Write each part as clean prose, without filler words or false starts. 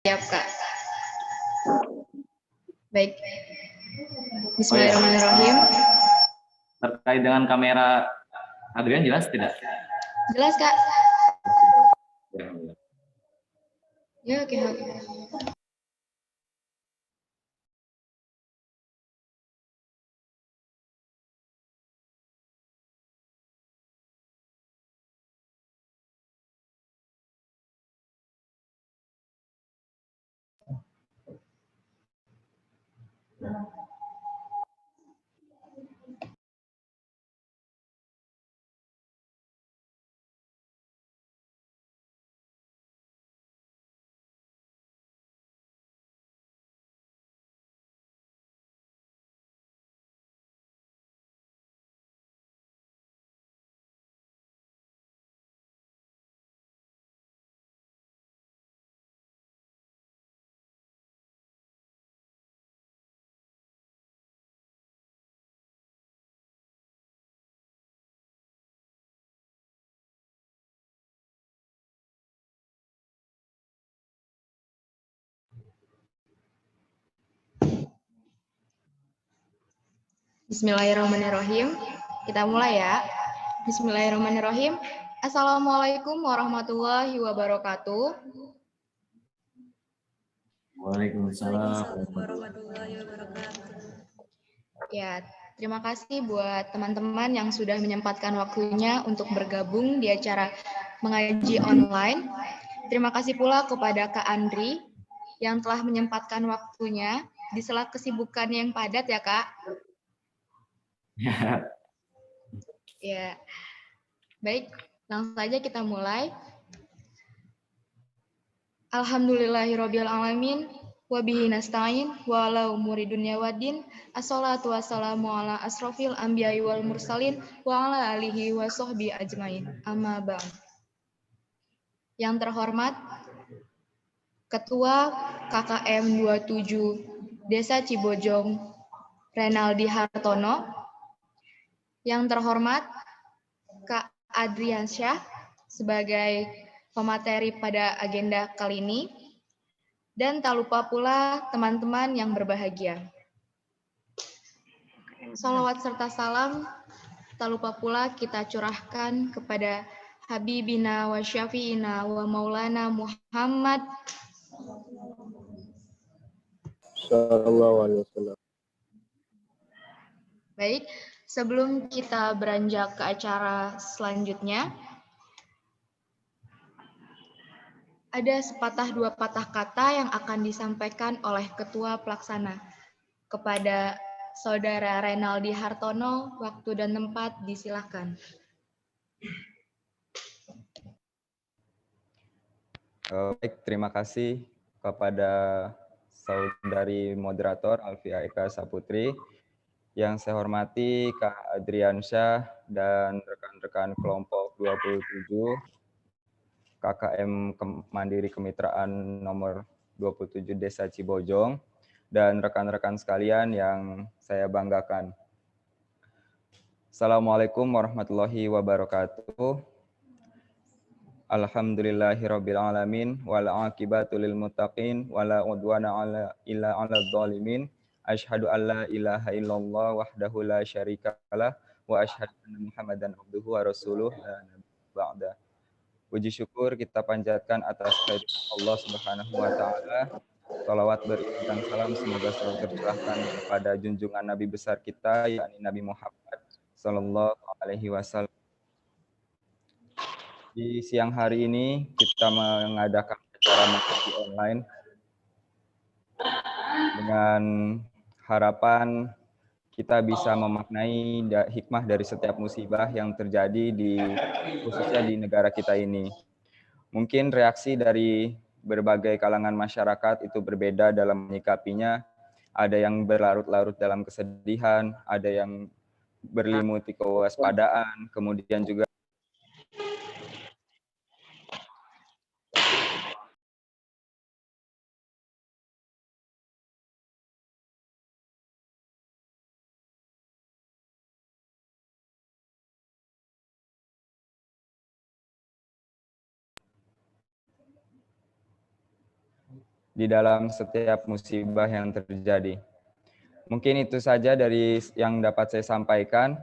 Siap, Kak. Baik. Oh ya, Bismillahirrahmanirrahim. terkait dengan kamera Adrian jelas tidak? Jelas, Kak? Ya. Ya, oke. Bismillahirrahmanirrahim. Kita mulai ya. Bismillahirrahmanirrahim. Assalamualaikum warahmatullahi wabarakatuh. Waalaikumsalam. Warahmatullahi wabarakatuh. Ya, terima kasih buat teman-teman yang sudah menyempatkan waktunya untuk bergabung di acara mengaji online. Terima kasih pula kepada Kak Andri yang telah menyempatkan waktunya di sela kesibukan yang padat ya, Kak. Ya. Baik, langsung saja kita mulai. Alhamdulillahirabbil alamin wa bihi nasta'in wa ala umuri dunya waddin. Assalatu wassalamu ala asrofil anbiya'i wal mursalin wa ala alihi wa sahbihi ajmain. Amma ba'd. Yang terhormat Ketua KKM 27 Desa Cibojong Renaldi Hartono. Yang terhormat Kak Adriansyah sebagai pemateri pada agenda kali ini. Dan tak lupa pula teman-teman yang berbahagia. Salawat serta salam tak lupa pula kita curahkan kepada Habibina wa Syafi'ina wa Maulana Muhammad Sallallahu alaihi wasallam. Baik, sebelum kita beranjak ke acara selanjutnya, ada sepatah dua patah kata yang akan disampaikan oleh Ketua Pelaksana kepada Saudara Renaldi Hartono. Waktu dan tempat disilakan. Baik, terima kasih kepada Saudari Moderator Alfia Eka Saputri. Yang saya hormati Kak Adriansyah dan rekan-rekan kelompok 27 KKM Mandiri Kemitraan nomor 27 Desa Cibojong dan rekan-rekan sekalian yang saya banggakan. Assalamualaikum warahmatullahi wabarakatuh. Alhamdulillahirabbil alamin wal aqibatu lil muttaqin wala udwana illa 'alal zalimin. Asyhadu an la ilaha illallah wahdahu la syarikalah wa asyhadu anna Muhammadan abduhu wa rasuluh la nabiyya ba'da. Puji syukur kita panjatkan atas kehadirat Allah Subhanahu wa taala. Shalawat beriring dan salam semoga selalu tercurahkan kepada junjungan Nabi besar kita yakni Nabi Muhammad sallallahu alaihi wasallam. Di siang hari ini kita mengadakan acara mengaji online dengan harapan kita bisa memaknai hikmah dari setiap musibah yang terjadi khususnya di negara kita ini. Mungkin reaksi dari berbagai kalangan masyarakat itu berbeda dalam menyikapinya. Ada yang berlarut-larut dalam kesedihan, ada yang berlimuti kewaspadaan, kemudian juga di dalam setiap musibah yang terjadi. Mungkin itu saja dari yang dapat saya sampaikan.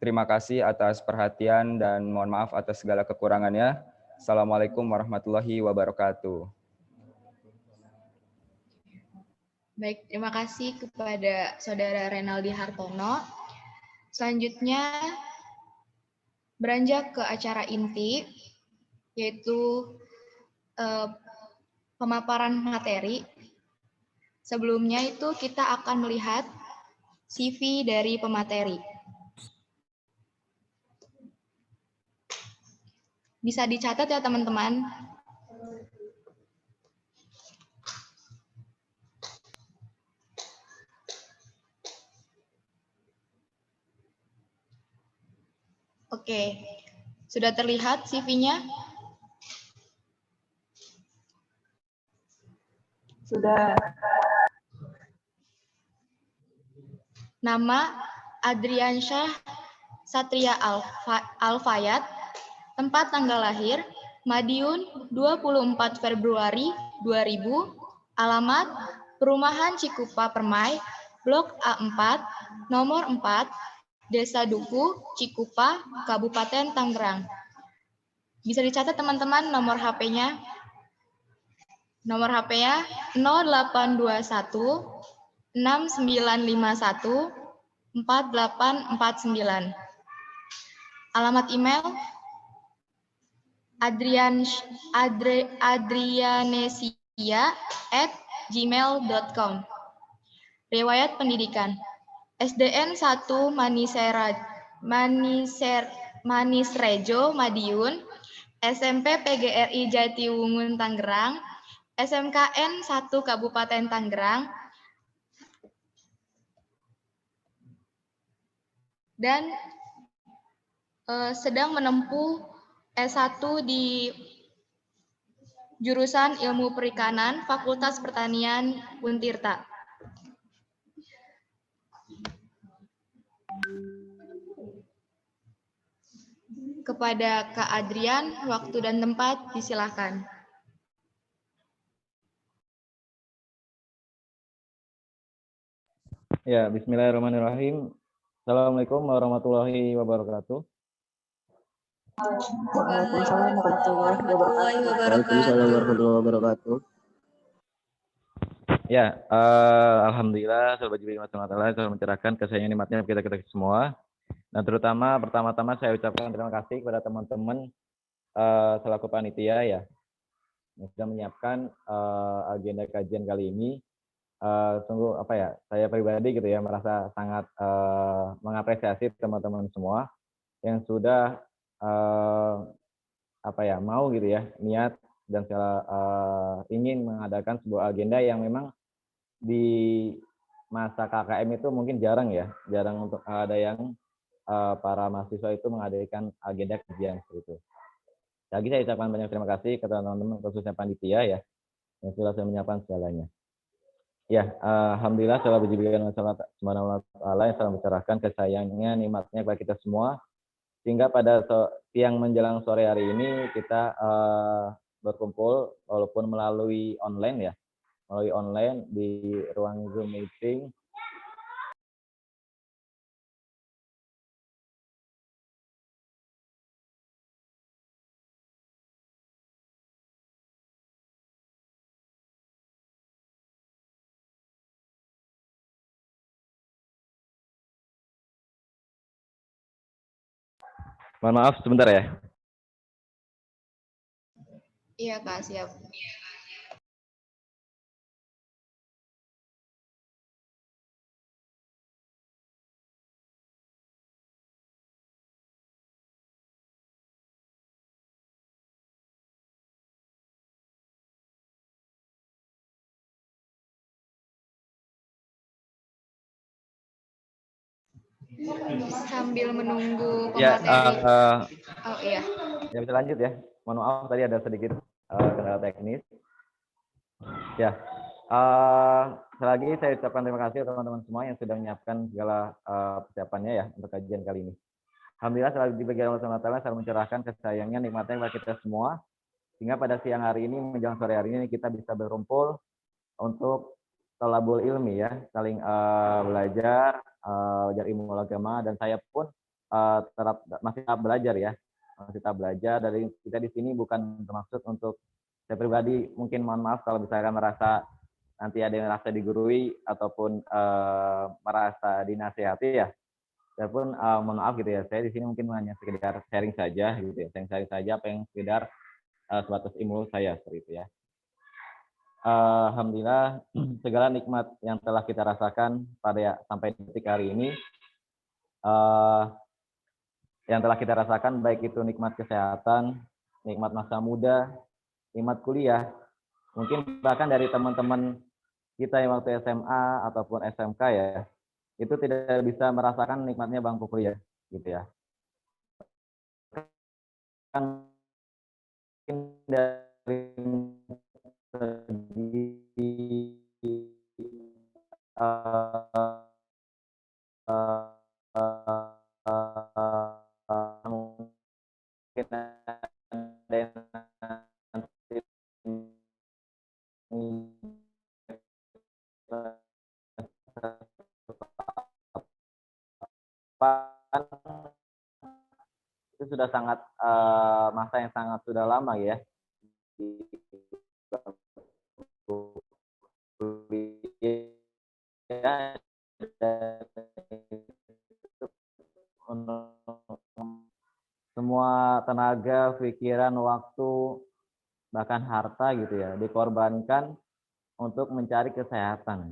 Terima kasih atas perhatian dan mohon maaf atas segala kekurangannya. Assalamualaikum warahmatullahi wabarakatuh. Baik, terima kasih kepada Saudara Renaldi Hartono. Selanjutnya beranjak ke acara inti, yaitu pemaparan materi. Sebelumnya itu kita akan melihat CV dari pemateri. Bisa dicatat ya teman-teman. Oke, sudah terlihat CV-nya? Sudah. Nama Adriansyah Satria Alfayat, tempat tanggal lahir Madiun 24 Februari 2000, alamat Perumahan Cikupa Permai, Blok A4, nomor 4, Desa Duku, Cikupa, Kabupaten Tangerang. Bisa dicatat teman-teman nomor HP-nya. Nomor HP-nya 0821 6951 4849. Alamat email adrianesia@gmail.com. Riwayat pendidikan SDN 1 Manisrejo Madiun, SMP PGRI Jatiwungun Tangerang, SMKN 1 Kabupaten Tangerang, dan sedang menempuh S1 di jurusan Ilmu Perikanan, Fakultas Pertanian Untirta. Kepada Kak Adrian, waktu dan tempat disilahkan. Ya, bismillahirrahmanirrahim. Assalamualaikum warahmatullahi wabarakatuh. Waalaikumsalam warahmatullahi wabarakatuh. Waalaikumsalam warahmatullahi wabarakatuh. Ya, alhamdulillah sahabat Jibril Subhanahu telah mencerahkan kesayangan nikmatnya kita semua. Dan terutama pertama-tama saya ucapkan terima kasih kepada teman-teman selaku panitia ya yang sudah menyiapkan agenda kajian kali ini. Sungguh apa ya, saya pribadi gitu ya merasa sangat mengapresiasi teman-teman semua yang sudah apa ya mau gitu ya niat dan segala ingin mengadakan sebuah agenda yang memang di masa KKM itu mungkin jarang untuk ada yang para mahasiswa itu mengadakan agenda kajian seperti itu. Lagi saya ucapkan banyak terima kasih kepada teman-teman khususnya panitia ya yang sudah saya menyiapkan segalanya. Ya, alhamdulillah salah puji bagi Allah Subhanahu wa taala yang telah mencerahkan kesayangannya nikmatnya kepada kita semua sehingga pada siang menjelang sore hari ini kita berkumpul walaupun melalui online di ruang Zoom meeting. Mohon maaf sebentar ya. Iya Kak, siap. Sambil menunggu Ya, pemateri. Oh iya. ya bisa lanjut ya. Mohon maaf tadi ada sedikit kendala teknis. Ya, selagi saya ucapkan terima kasih teman-teman semua yang sudah menyiapkan segala persiapannya ya untuk kajian kali ini. Alhamdulillah selalu dibagi Allah SWT selalu mencerahkan kesayangnya nikmatnya kepada kita semua Sehingga pada siang hari ini menjelang sore hari ini kita bisa berkumpul untuk thalabul ilmi ya, saling belajar, belajar ilmu agama, dan saya pun masih tetap belajar ya, masih tetap belajar. Dari kita di sini bukan bermaksud untuk saya pribadi, mungkin mohon maaf kalau misalkan merasa nanti ada yang merasa digurui ataupun merasa dinasihati ya. Saya pun mohon maaf gitu ya. Saya di sini mungkin hanya sekedar sharing saja gitu ya. Sharing saja apa yang sekedar sebatas ilmu saya seperti itu ya. Alhamdulillah segala nikmat yang telah kita rasakan pada sampai detik hari ini, yang telah kita rasakan baik itu nikmat kesehatan, nikmat masa muda, nikmat kuliah, mungkin bahkan dari teman-teman kita yang waktu SMA ataupun SMK ya, itu tidak bisa merasakan nikmatnya bangku kuliah gitu ya. Kan dari segi mungkin ada yang nanti itu sudah sangat masa yang sangat sudah lama ya di kuliah, semua tenaga, pikiran, waktu, bahkan harta gitu ya dikorbankan untuk mencari kesehatan.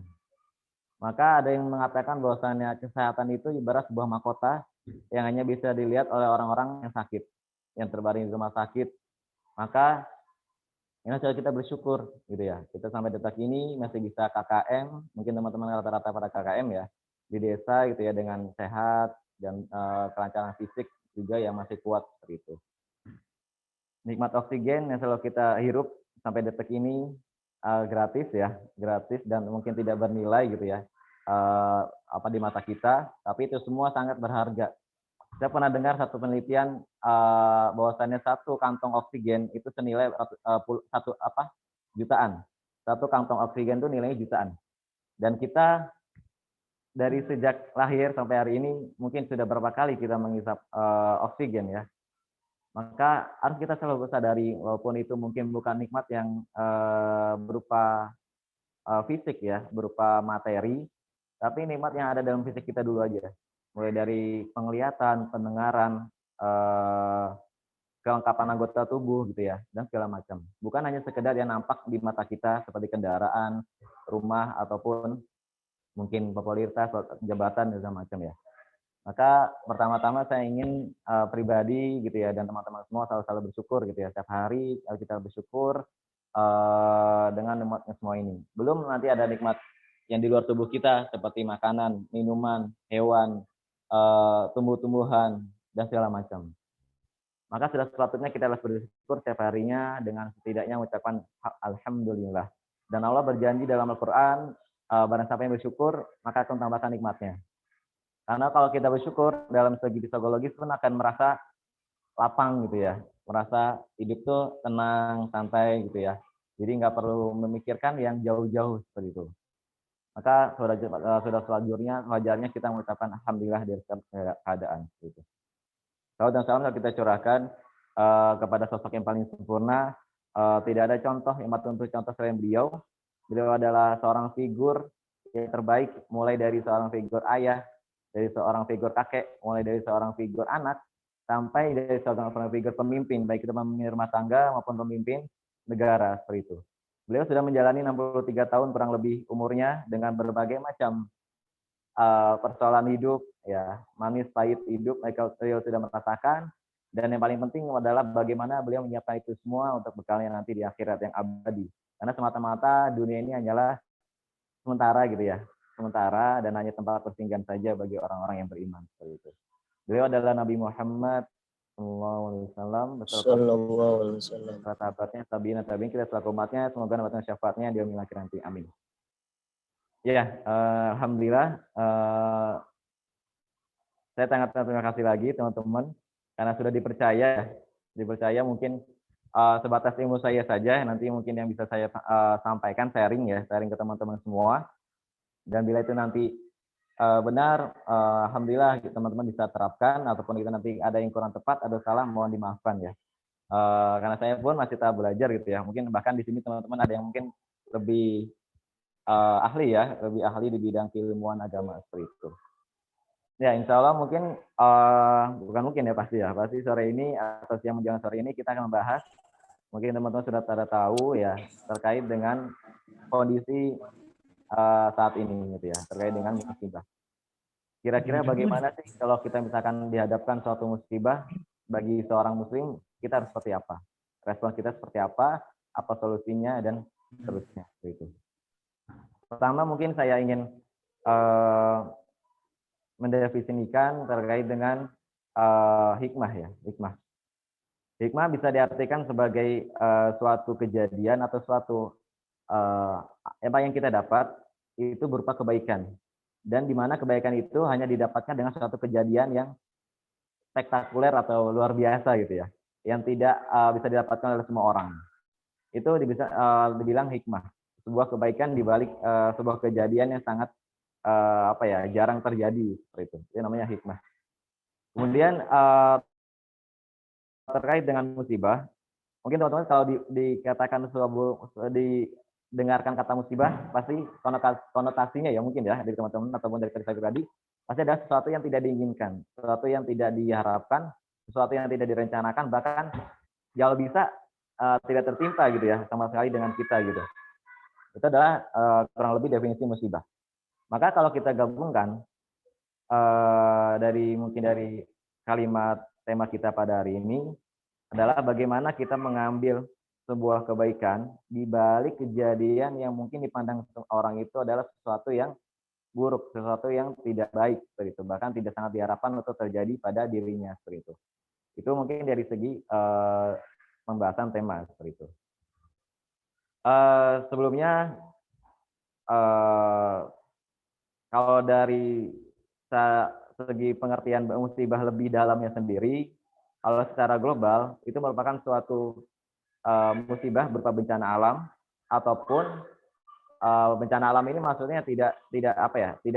Maka ada yang mengatakan bahwasannya kesehatan itu ibarat sebuah mahkota yang hanya bisa dilihat oleh orang-orang yang sakit, yang terbaring di rumah sakit. Maka ini saja kita bersyukur gitu ya. Kita sampai detik ini masih bisa KKM, mungkin teman-teman rata-rata pada KKM ya di desa gitu ya, dengan sehat dan kelancaran fisik juga yang masih kuat seperti itu. Nikmat oksigen yang selalu kita hirup sampai detik ini gratis ya, gratis dan mungkin tidak bernilai gitu ya, apa di mata kita, tapi itu semua sangat berharga. Saya pernah dengar satu penelitian bahwasannya satu kantong oksigen itu senilai jutaan. Satu kantong oksigen itu nilainya jutaan. Dan kita dari sejak lahir sampai hari ini mungkin sudah berapa kali kita menghisap oksigen ya. Maka harus kita selalu sadari walaupun itu mungkin bukan nikmat yang berupa fisik ya, berupa materi, tapi nikmat yang ada dalam fisik kita dulu aja. Mulai dari penglihatan, pendengaran, kelengkapan anggota tubuh gitu ya, dan segala macam. Bukan hanya sekedar yang nampak di mata kita seperti kendaraan, rumah, ataupun mungkin popularitas, jabatan, dan segala macam ya. Maka pertama-tama saya ingin pribadi gitu ya, dan teman-teman semua selalu bersyukur gitu ya. Setiap hari kita bersyukur dengan nikmatnya semua ini. Belum nanti ada nikmat yang di luar tubuh kita seperti makanan, minuman, hewan, tumbuh-tumbuhan, dan segala macam. Maka sudah sepatutnya kita harus bersyukur setiap harinya dengan setidaknya mengucapkan alhamdulillah. Dan Allah berjanji dalam Al-Quran, barang siapa yang bersyukur, maka akan tambahkan nikmatnya. Karena kalau kita bersyukur dalam segi psikologis pun akan merasa lapang gitu ya, merasa hidup tuh tenang, santai gitu ya. Jadi nggak perlu memikirkan yang jauh-jauh seperti itu. Maka sudah selanjutnya wajarnya kita mengucapkan alhamdulillah dari keadaan gitu. Salawat dan salam kita curahkan kepada sosok yang paling sempurna. Tidak ada contoh yang patut untuk contoh selain beliau. Beliau adalah seorang figur yang terbaik, mulai dari seorang figur ayah, dari seorang figur kakek, mulai dari seorang figur anak, sampai dari seorang figur pemimpin, baik itu pemimpin rumah tangga maupun pemimpin negara seperti itu. Beliau sudah menjalani 63 tahun kurang lebih umurnya dengan berbagai macam persoalan hidup, ya manis pahit hidup, beliau sudah merasakan. Dan yang paling penting adalah bagaimana beliau menyiapkan itu semua untuk bekalnya nanti di akhirat yang abadi. Karena semata-mata dunia ini hanyalah sementara gitu ya, sementara dan hanya tempat persinggahan saja bagi orang-orang yang beriman seperti itu. Beliau adalah Nabi Muhammad SAW beserta sahabatnya, tabiin kita selaku umatnya, semoga mendapatkan syafaatnya di yaumil akhir nanti. Amin. Ya, alhamdulillah. Saya sangat terima kasih lagi teman-teman karena sudah dipercaya mungkin sebatas ilmu saya saja, nanti mungkin yang bisa saya sampaikan, sharing ke teman-teman semua. Dan bila itu nanti benar, alhamdulillah teman-teman bisa terapkan, ataupun itu nanti ada yang kurang tepat, ada salah, mohon dimaafkan ya. Karena saya pun masih tahap belajar gitu ya. Mungkin bahkan di sini teman-teman ada yang mungkin lebih ahli ya, lebih ahli di bidang keilmuan agama seperti itu. Ya, insya Allah mungkin, bukan mungkin ya, pasti sore ini atau siang menjelang sore ini kita akan membahas, mungkin teman-teman sudah pada tahu ya, terkait dengan kondisi saat ini gitu ya, terkait dengan musibah. Kira-kira bagaimana sih kalau kita misalkan dihadapkan suatu musibah bagi seorang muslim, kita harus seperti apa? Respon kita seperti apa solusinya, dan seterusnya. Gitu. Pertama mungkin saya ingin mendefinisikan terkait dengan hikmah ya, hikmah. Hikmah bisa diartikan sebagai suatu kejadian atau suatu apa yang kita dapat itu berupa kebaikan, dan di mana kebaikan itu hanya didapatkan dengan suatu kejadian yang spektakuler atau luar biasa gitu ya, yang tidak bisa didapatkan oleh semua orang. Itu bisa dibilang hikmah, sebuah kebaikan di balik sebuah kejadian yang sangat jarang terjadi seperti itu. Itu namanya hikmah. Kemudian terkait dengan musibah, mungkin teman-teman kalau dikatakan didengarkan kata musibah, pasti konotasinya ya mungkin ya dari teman-teman ataupun dari saya pribadi, pasti ada sesuatu yang tidak diinginkan, sesuatu yang tidak diharapkan, sesuatu yang tidak direncanakan, bahkan jauh bisa tidak tertimpa gitu ya sama sekali dengan kita gitu. Itu adalah kurang lebih definisi musibah. Maka kalau kita gabungkan dari kalimat tema kita pada hari ini adalah bagaimana kita mengambil sebuah kebaikan di balik kejadian yang mungkin dipandang orang itu adalah sesuatu yang buruk, sesuatu yang tidak baik seperti itu, bahkan tidak sangat diharapkan untuk terjadi pada dirinya seperti itu. Itu mungkin dari segi pembahasan tema seperti itu. Sebelumnya kalau dari segi pengertian musibah lebih dalamnya sendiri, kalau secara global itu merupakan suatu musibah berupa bencana alam, ataupun bencana alam ini maksudnya tidak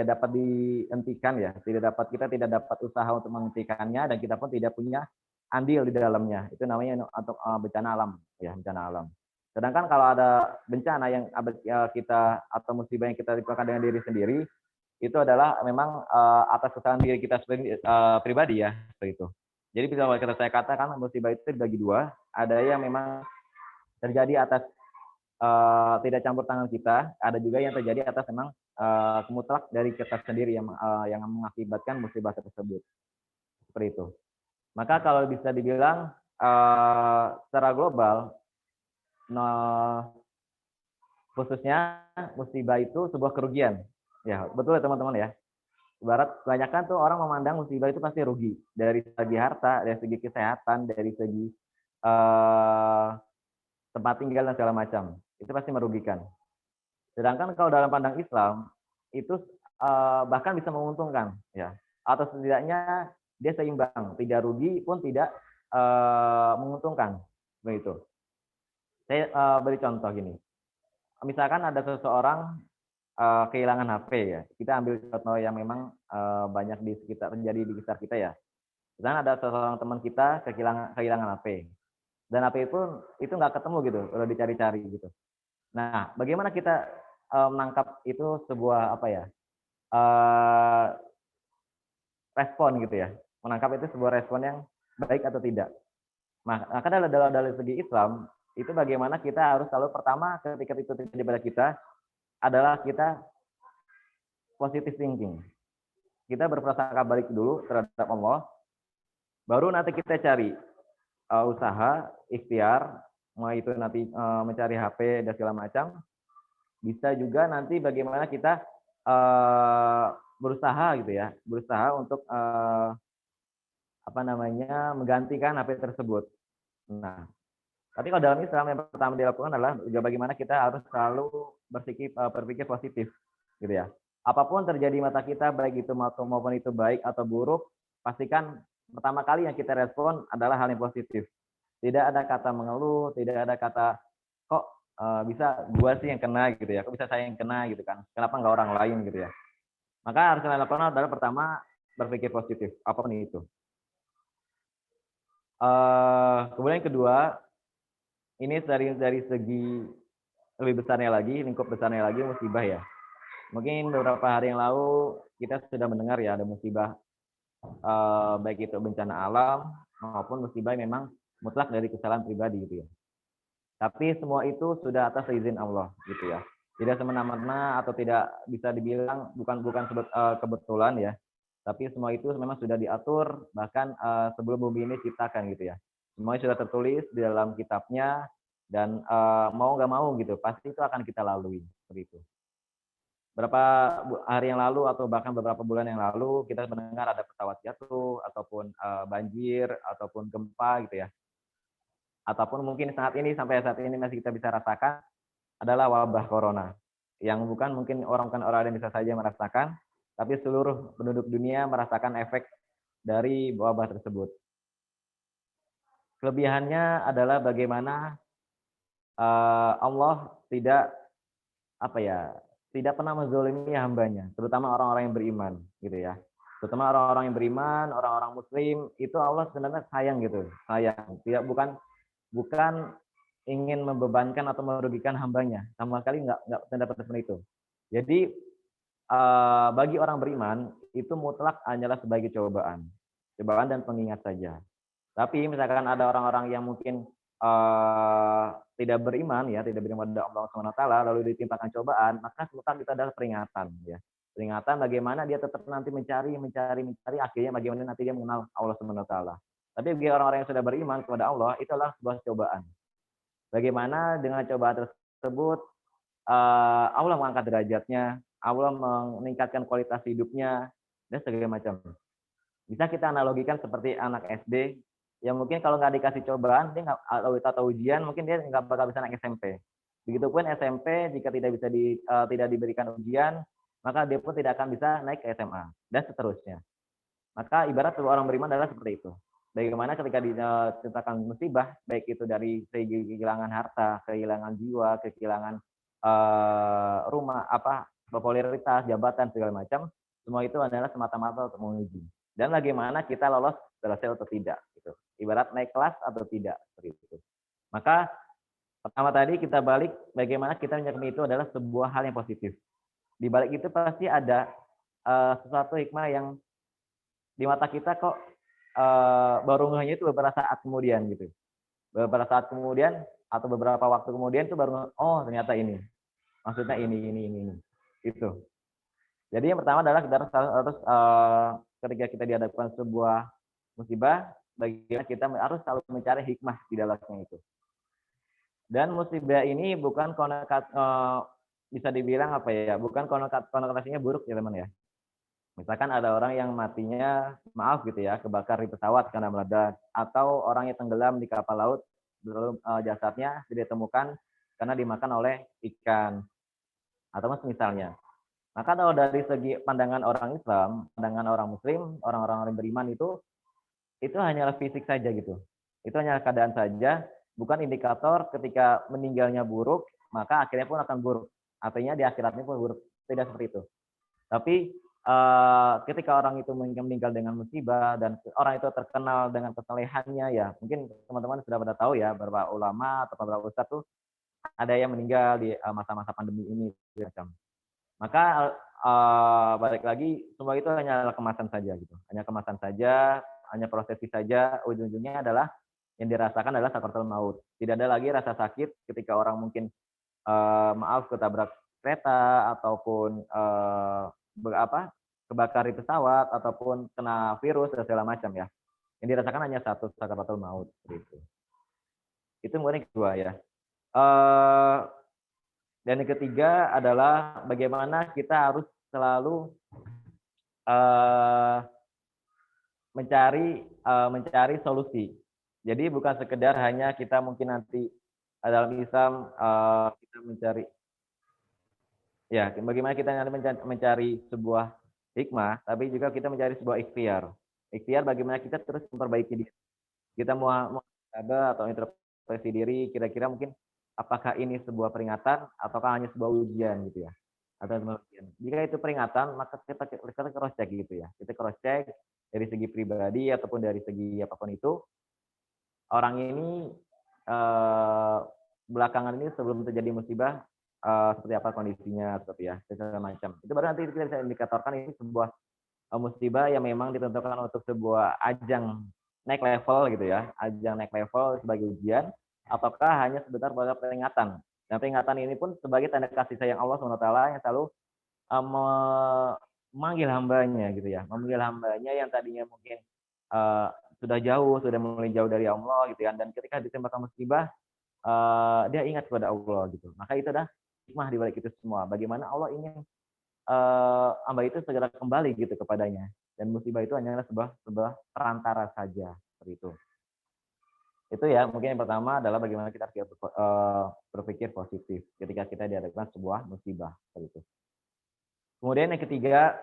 dapat dihentikan ya, kita tidak dapat usaha untuk menghentikannya, dan kita pun tidak punya andil di dalamnya. Itu namanya untuk bencana alam ya, bencana alam. Sedangkan kalau ada bencana yang kita atau musibah yang kita timpakan dengan diri sendiri, itu adalah memang atas kesalahan diri kita pribadi ya, seperti itu. Jadi bisa saya katakan musibah itu dibagi dua, ada yang memang terjadi atas tidak campur tangan kita, ada juga yang terjadi atas memang mutlak dari kita sendiri yang mengakibatkan musibah tersebut, seperti itu. Maka kalau bisa dibilang secara global, khususnya musibah itu sebuah kerugian. Ya, betul ya teman-teman ya. Ibarat kebanyakan tuh orang memandang musibah itu pasti rugi. Dari segi harta, dari segi kesehatan, dari segi tempat tinggal dan segala macam. Itu pasti merugikan. Sedangkan kalau dalam pandang Islam, itu bahkan bisa menguntungkan. Ya. Atau setidaknya dia seimbang. Tidak rugi pun tidak menguntungkan. Begitu. Saya beri contoh gini. Misalkan ada seseorang kehilangan HP ya. Kita ambil contoh yang memang banyak terjadi di sekitar kita ya. Misalkan ada seseorang teman kita kehilangan HP. Dan HP itu nggak ketemu gitu, udah dicari-cari gitu. Nah, bagaimana kita menangkap itu sebuah respon gitu ya. Menangkap itu sebuah respon yang baik atau tidak. Maka dari segi Islam, itu bagaimana kita harus selalu pertama ketika itu terjadi pada kita, adalah kita positive thinking. Kita berprasangka baik dulu terhadap Allah, baru nanti kita cari usaha, ikhtiar, mau itu nanti mencari HP dan segala macam. Bisa juga nanti bagaimana kita berusaha gitu ya, berusaha untuk menggantikan HP tersebut. Nah, tapi kalau dalam Islam yang pertama dilakukan adalah juga bagaimana kita harus selalu berpikir positif, gitu ya. Apapun terjadi di mata kita, baik itu maupun itu baik atau buruk, pastikan pertama kali yang kita respon adalah hal yang positif. Tidak ada kata mengeluh, tidak ada kata kok bisa gua sih yang kena gitu ya, kok bisa saya yang kena gitu kan, kenapa nggak orang lain gitu ya. Maka harus kita lakukan adalah pertama berpikir positif, apapun itu. Kemudian yang kedua, ini dari segi lebih besarnya lagi, lingkup besarnya lagi musibah ya. Mungkin beberapa hari yang lalu kita sudah mendengar ya ada musibah, baik itu bencana alam maupun musibah yang memang mutlak dari kesalahan pribadi gitu ya. Tapi semua itu sudah atas izin Allah gitu ya. Tidak semena-mena atau tidak bisa dibilang bukan kebetulan ya. Tapi semua itu memang sudah diatur bahkan sebelum bumi ini diciptakan gitu ya. Semuanya sudah tertulis di dalam kitabnya dan mau nggak mau gitu pasti itu akan kita lalui seperti itu. Beberapa hari yang lalu atau bahkan beberapa bulan yang lalu kita mendengar ada pesawat jatuh ataupun banjir ataupun gempa gitu ya. Ataupun mungkin sampai saat ini masih kita bisa rasakan adalah wabah corona. Yang bukan mungkin orang yang bisa saja merasakan, tapi seluruh penduduk dunia merasakan efek dari wabah tersebut. Kelebihannya adalah bagaimana Allah tidak pernah menzalimi hambanya, terutama orang-orang yang beriman, gitu ya. Terutama orang-orang yang beriman, orang-orang Muslim, itu Allah sebenarnya sayang gitu, sayang. Bukan ingin membebankan atau merugikan hambanya, sama sekali nggak pendapat seperti itu. Jadi bagi orang beriman itu mutlak hanyalah sebagai cobaan dan pengingat saja. Tapi misalkan ada orang-orang yang mungkin tidak beriman pada Allah SWT, lalu ditimpakan cobaan, maka mutlak itu adalah peringatan ya. Peringatan bagaimana dia tetap nanti mencari, akhirnya bagaimana nanti dia mengenal Allah SWT. Tapi bagi orang-orang yang sudah beriman kepada Allah, itu adalah sebuah cobaan. Bagaimana dengan cobaan tersebut Allah mengangkat derajatnya, Allah meningkatkan kualitas hidupnya, dan segala macam. Bisa kita analogikan seperti anak SD, yang mungkin kalau nggak dikasih cobaan, dia nggak atau ujian, mungkin dia nggak bakal bisa naik SMP. Begitupun SMP, jika tidak diberikan ujian, maka dia pun tidak akan bisa naik ke SMA, dan seterusnya. Maka ibarat orang beriman adalah seperti itu. Bagaimana ketika diceritakan musibah, baik itu dari segi kehilangan harta, kehilangan jiwa, kehilangan rumah, popularitas, jabatan, segala macam, semua itu adalah semata-mata untuk menguji. Dan bagaimana kita lolos selesai atau tidak. Gitu. Ibarat naik kelas atau tidak. Seperti itu. Maka pertama tadi kita balik, bagaimana kita menyikapi itu adalah sebuah hal yang positif. Di balik itu pasti ada sesuatu hikmah yang di mata kita kok baru ngehnya itu beberapa saat kemudian gitu. Beberapa saat kemudian atau beberapa waktu kemudian itu baru ternyata ini. Maksudnya ini. Itu. Jadi yang pertama adalah kita harus ketika kita dihadapkan sebuah musibah, bagaimana kita harus selalu mencari hikmah di dalamnya itu. Dan musibah ini bukan bisa dibilang bukan konotasinya buruk ya teman ya. Misalkan ada orang yang matinya, kebakar di pesawat karena meledak, atau orang yang tenggelam di kapal laut, lalu jasadnya tidak ditemukan karena dimakan oleh ikan, atau misalnya. Maka kalau dari segi pandangan orang Islam, pandangan orang Muslim, orang-orang yang beriman itu hanyalah fisik saja gitu. Itu hanya keadaan saja, bukan indikator ketika meninggalnya buruk, maka akhirnya pun akan buruk. Artinya di akhiratnya pun buruk. Tidak seperti itu. Tapi ketika orang itu meninggal dengan musibah dan orang itu terkenal dengan kesalehannya ya, mungkin teman-teman sudah pada tahu ya, beberapa ulama atau beberapa ustadz tuh ada yang meninggal di masa-masa pandemi ini macam. Maka balik lagi semua itu hanya kemasan saja gitu. Hanya kemasan saja, hanya prosesi saja, ujung-ujungnya adalah yang dirasakan adalah sakaratul maut. Tidak ada lagi rasa sakit ketika orang mungkin ketabrak kereta ataupun kebakar di pesawat ataupun kena virus dan segala macam ya. Yang dirasakan hanya satu, sakaratul maut seperti itu. Itu kemudian kedua ya. Dan yang ketiga adalah bagaimana kita harus selalu mencari solusi. Jadi bukan sekedar hanya kita mungkin nanti dalam Islam kita mencari bagaimana kita mencari sebuah hikmah, tapi juga kita mencari sebuah ikhtiar. Ikhtiar bagaimana kita terus memperbaiki diri. Kita mau ada atau introspeksi diri, kira-kira mungkin apakah ini sebuah peringatan ataukah hanya sebuah ujian gitu ya, atau sebuah ujian. Jika itu peringatan, maka kita cross check gitu ya, kita cross check dari segi pribadi ataupun dari segi apapun itu, orang ini eh, belakangan ini sebelum terjadi musibah seperti apa kondisinya, seperti ya segala macam. Itu baru nanti kita bisa indikatorkan ini sebuah musibah yang memang ditentukan untuk sebuah ajang naik level gitu ya, ajang naik level sebagai ujian, ataukah hanya sebentar pada peringatan. Dan peringatan ini pun sebagai tanda kasih sayang Allah SWT yang selalu memanggil hambanya gitu ya, memanggil hambanya yang tadinya mungkin uh, sudah jauh, sudah mulai jauh dari Allah gitu ya, dan ketika ditembakkan musibah, dia ingat kepada Allah gitu. Maka itu adalah hikmah di balik itu semua. Bagaimana Allah ingin hamba itu segera kembali gitu kepadanya. Dan musibah itu hanyalah sebuah perantara saja seperti itu. Itu ya mungkin yang pertama adalah bagaimana kita berpikir positif ketika kita dihadapkan sebuah musibah seperti itu. Kemudian yang ketiga,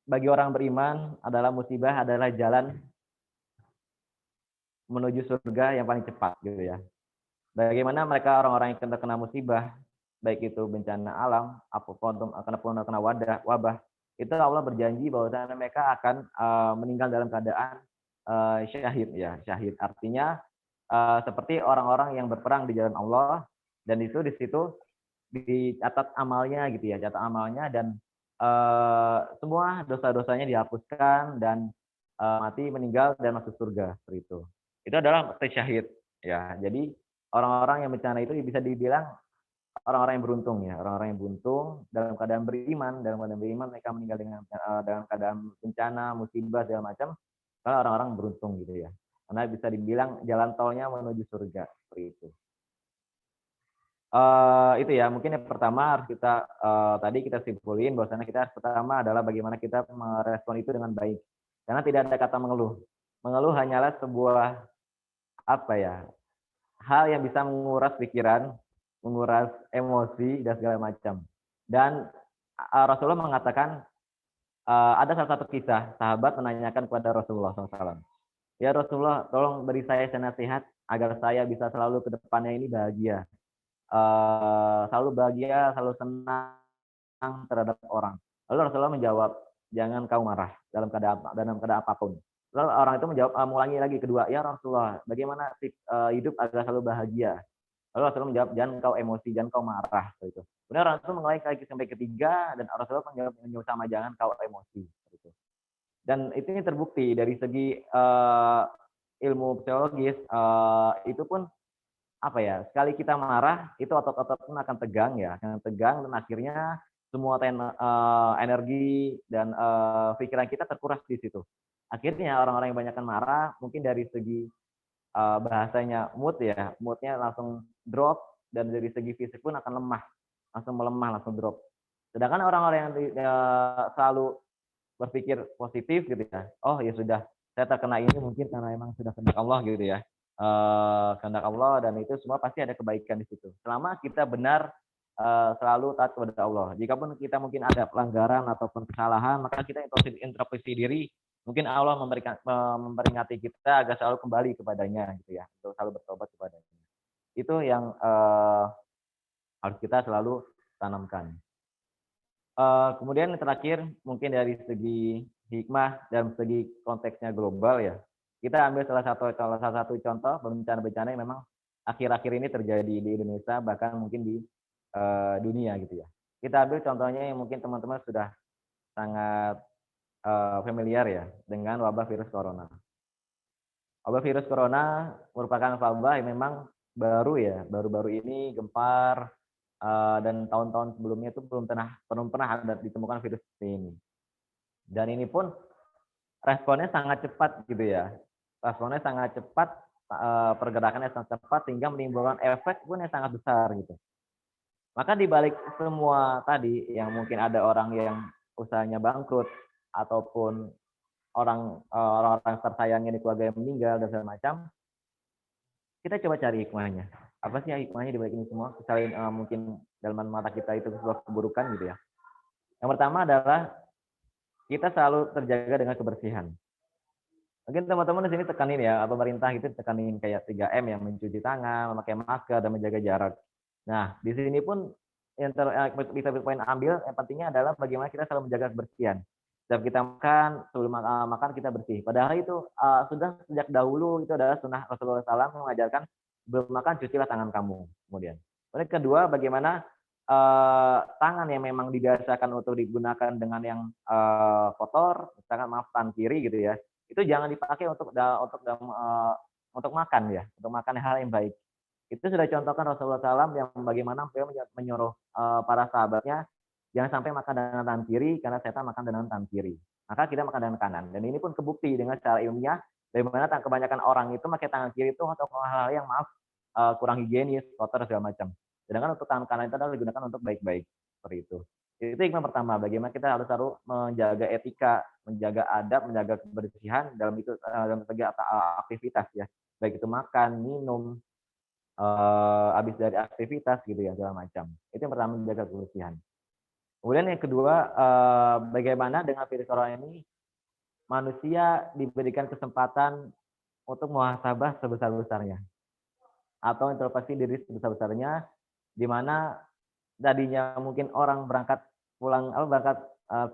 bagi orang beriman adalah musibah adalah jalan menuju surga yang paling cepat gitu ya. Bagaimana mereka orang-orang yang terkena musibah, baik itu bencana alam, apapun kena wabah, itu Allah berjanji bahwa mereka akan meninggal dalam keadaan syahid ya, syahid. Artinya seperti orang-orang yang berperang di jalan Allah, dan itu di situ dicatat amalnya gitu ya, catat amalnya, dan semua dosa-dosanya dihapuskan dan mati meninggal dan masuk surga seperti itu. Itu adalah syahid ya. Jadi orang-orang yang bencana itu bisa dibilang orang-orang yang beruntung ya, orang-orang yang beruntung dalam keadaan beriman mereka meninggal dalam keadaan bencana, musibah segala macam. Kalau orang-orang beruntung gitu ya. Karena bisa dibilang jalan tolnya menuju surga seperti itu. Itu ya, mungkin yang pertama harus kita tadi kita simpulin bahwasanya kita pertama adalah bagaimana kita merespon itu dengan baik. Karena tidak ada kata mengeluh. Mengeluh hanyalah sebuah apa ya, hal yang bisa menguras pikiran, menguras emosi dan segala macam. Dan Rasulullah mengatakan ada salah satu kisah sahabat menanyakan kepada Rasulullah SAW. Ya Rasulullah, tolong beri saya nasihat agar saya bisa selalu ke depannya ini bahagia. Selalu bahagia, selalu senang terhadap orang. Lalu Rasulullah menjawab, jangan kau marah dalam keadaan apapun. Lalu orang itu menjawab, mengulangi lagi kedua, ya Rasulullah, bagaimana hidup agar selalu bahagia? Lalu Rasulullah menjawab, jangan kau emosi, jangan kau marah. Gitu. Kemudian orang itu mengulangi lagi sampai ketiga, dan Rasulullah menjawab sama, jangan kau emosi. Gitu. Dan itu terbukti dari segi ilmu psikologis, itu pun apa ya, sekali kita marah itu otot-otot pun akan tegang ya, akan tegang, dan akhirnya semua energi dan pikiran kita terkuras di situ. Akhirnya orang-orang yang banyakkan marah mungkin dari segi bahasanya moodnya langsung drop, dan dari segi fisik pun akan langsung melemah, langsung drop. Sedangkan orang-orang yang selalu berpikir positif gitu ya, oh ya sudah, saya terkena ini mungkin karena emang sudah kehendak Allah gitu ya, kehendak Allah, dan itu semua pasti ada kebaikan di situ. Selama kita benar selalu taat kepada Allah. Jikapun kita mungkin ada pelanggaran ataupun kesalahan, maka kita introspeksi diri. Mungkin Allah memperingati kita agar selalu kembali kepadanya gitu ya, untuk selalu bertobat kepadanya. Itu yang harus kita selalu tanamkan. Kemudian yang terakhir mungkin dari segi hikmah dan segi konteksnya global ya. Kita ambil salah satu contoh bencana-bencana yang memang akhir-akhir ini terjadi di Indonesia, bahkan mungkin di dunia gitu ya. Kita ambil contohnya yang mungkin teman-teman sudah sangat familiar ya dengan wabah virus corona. Wabah virus corona merupakan wabah yang memang baru-baru ini gempar, dan tahun-tahun sebelumnya itu belum pernah ada ditemukan virus ini. Dan ini pun responnya sangat cepat gitu ya. Responnya sangat cepat, pergerakannya sangat cepat sehingga menimbulkan efek pun yang sangat besar gitu. Maka di balik semua tadi yang mungkin ada orang yang usahanya bangkrut ataupun orang-orang tersayangnya di keluarga yang meninggal dan segala macam, kita coba cari hikmahnya. Apa sih hikmahnya di balik ini semua? Selain mungkin dalam mata kita itu sebuah keburukan gitu ya. Yang pertama adalah kita selalu terjaga dengan kebersihan. Mungkin teman-teman di sini tekanin ya, pemerintah itu tekanin kayak 3M yang mencuci tangan, memakai masker, dan menjaga jarak. Nah, di sini pun yang bisa poin ambil yang pentingnya adalah bagaimana kita selalu menjaga kebersihan. Setiap kita makan, sebelum makan kita bersih. Padahal itu sudah sejak dahulu itu adalah sunnah Rasulullah SAW mengajarkan sebelum makan cucilah tangan kamu. Kemudian kedua, bagaimana tangan yang memang dibiasakan untuk digunakan dengan yang kotor, misalkan maaf tangan kiri gitu ya, itu jangan dipakai untuk makan ya, untuk makan hal yang baik. Itu sudah contohkan Rasulullah SAW yang bagaimana beliau menyuruh para sahabatnya jangan sampai makan dengan tangan kiri karena setan makan dengan tangan kiri. Maka kita makan dengan kanan. Dan ini pun kebukti dengan secara ilmiah bagaimana kebanyakan orang itu pakai tangan kiri itu untuk hal-hal yang maaf kurang higienis, kotor segala macam. Sedangkan untuk tangan kanan itu adalah digunakan untuk baik-baik seperti itu. Itu hikmah pertama, bagaimana kita harus selalu menjaga etika, menjaga adab, menjaga kebersihan dalam segi aktivitas ya, baik itu makan, minum, habis dari aktivitas gitu ya segala macam. Itu yang pertama, menjaga kebersihan. Kemudian yang kedua, bagaimana dengan virus corona ini manusia diberikan kesempatan untuk muhasabah sebesar-besarnya atau introspeksi diri sebesar-besarnya, di mana tadinya mungkin orang berangkat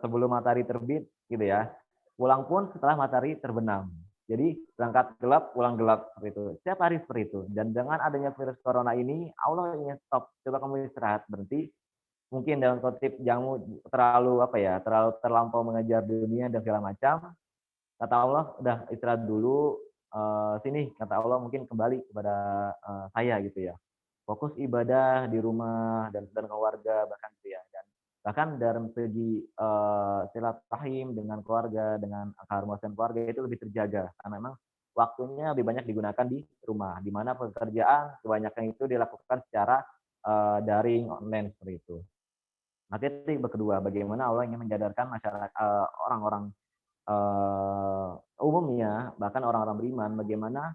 sebelum matahari terbit gitu ya, pulang pun setelah matahari terbenam. Jadi berangkat gelap, pulang gelap seperti itu. Setiap hari seperti itu. Dan dengan adanya virus corona ini, Allah ingin stop. Coba kamu istirahat, berhenti. Mungkin dalam kutip jamu terlalu terlampau mengejar dunia dan segala macam. Kata Allah, udah istirahat dulu. Sini, kata Allah mungkin kembali kepada saya gitu ya. Fokus ibadah di rumah dan keluarga bahkan gitu ya. Dan bahkan dalam segi silaturahim dengan keluarga, dengan keharmonisan keluarga itu lebih terjaga karena memang waktunya lebih banyak digunakan di rumah, di mana pekerjaan kebanyakan itu dilakukan secara daring, online seperti itu. Nah, titik kedua, bagaimana Allah ingin menjadarkan masyarakat orang-orang umumnya, bahkan orang-orang beriman, bagaimana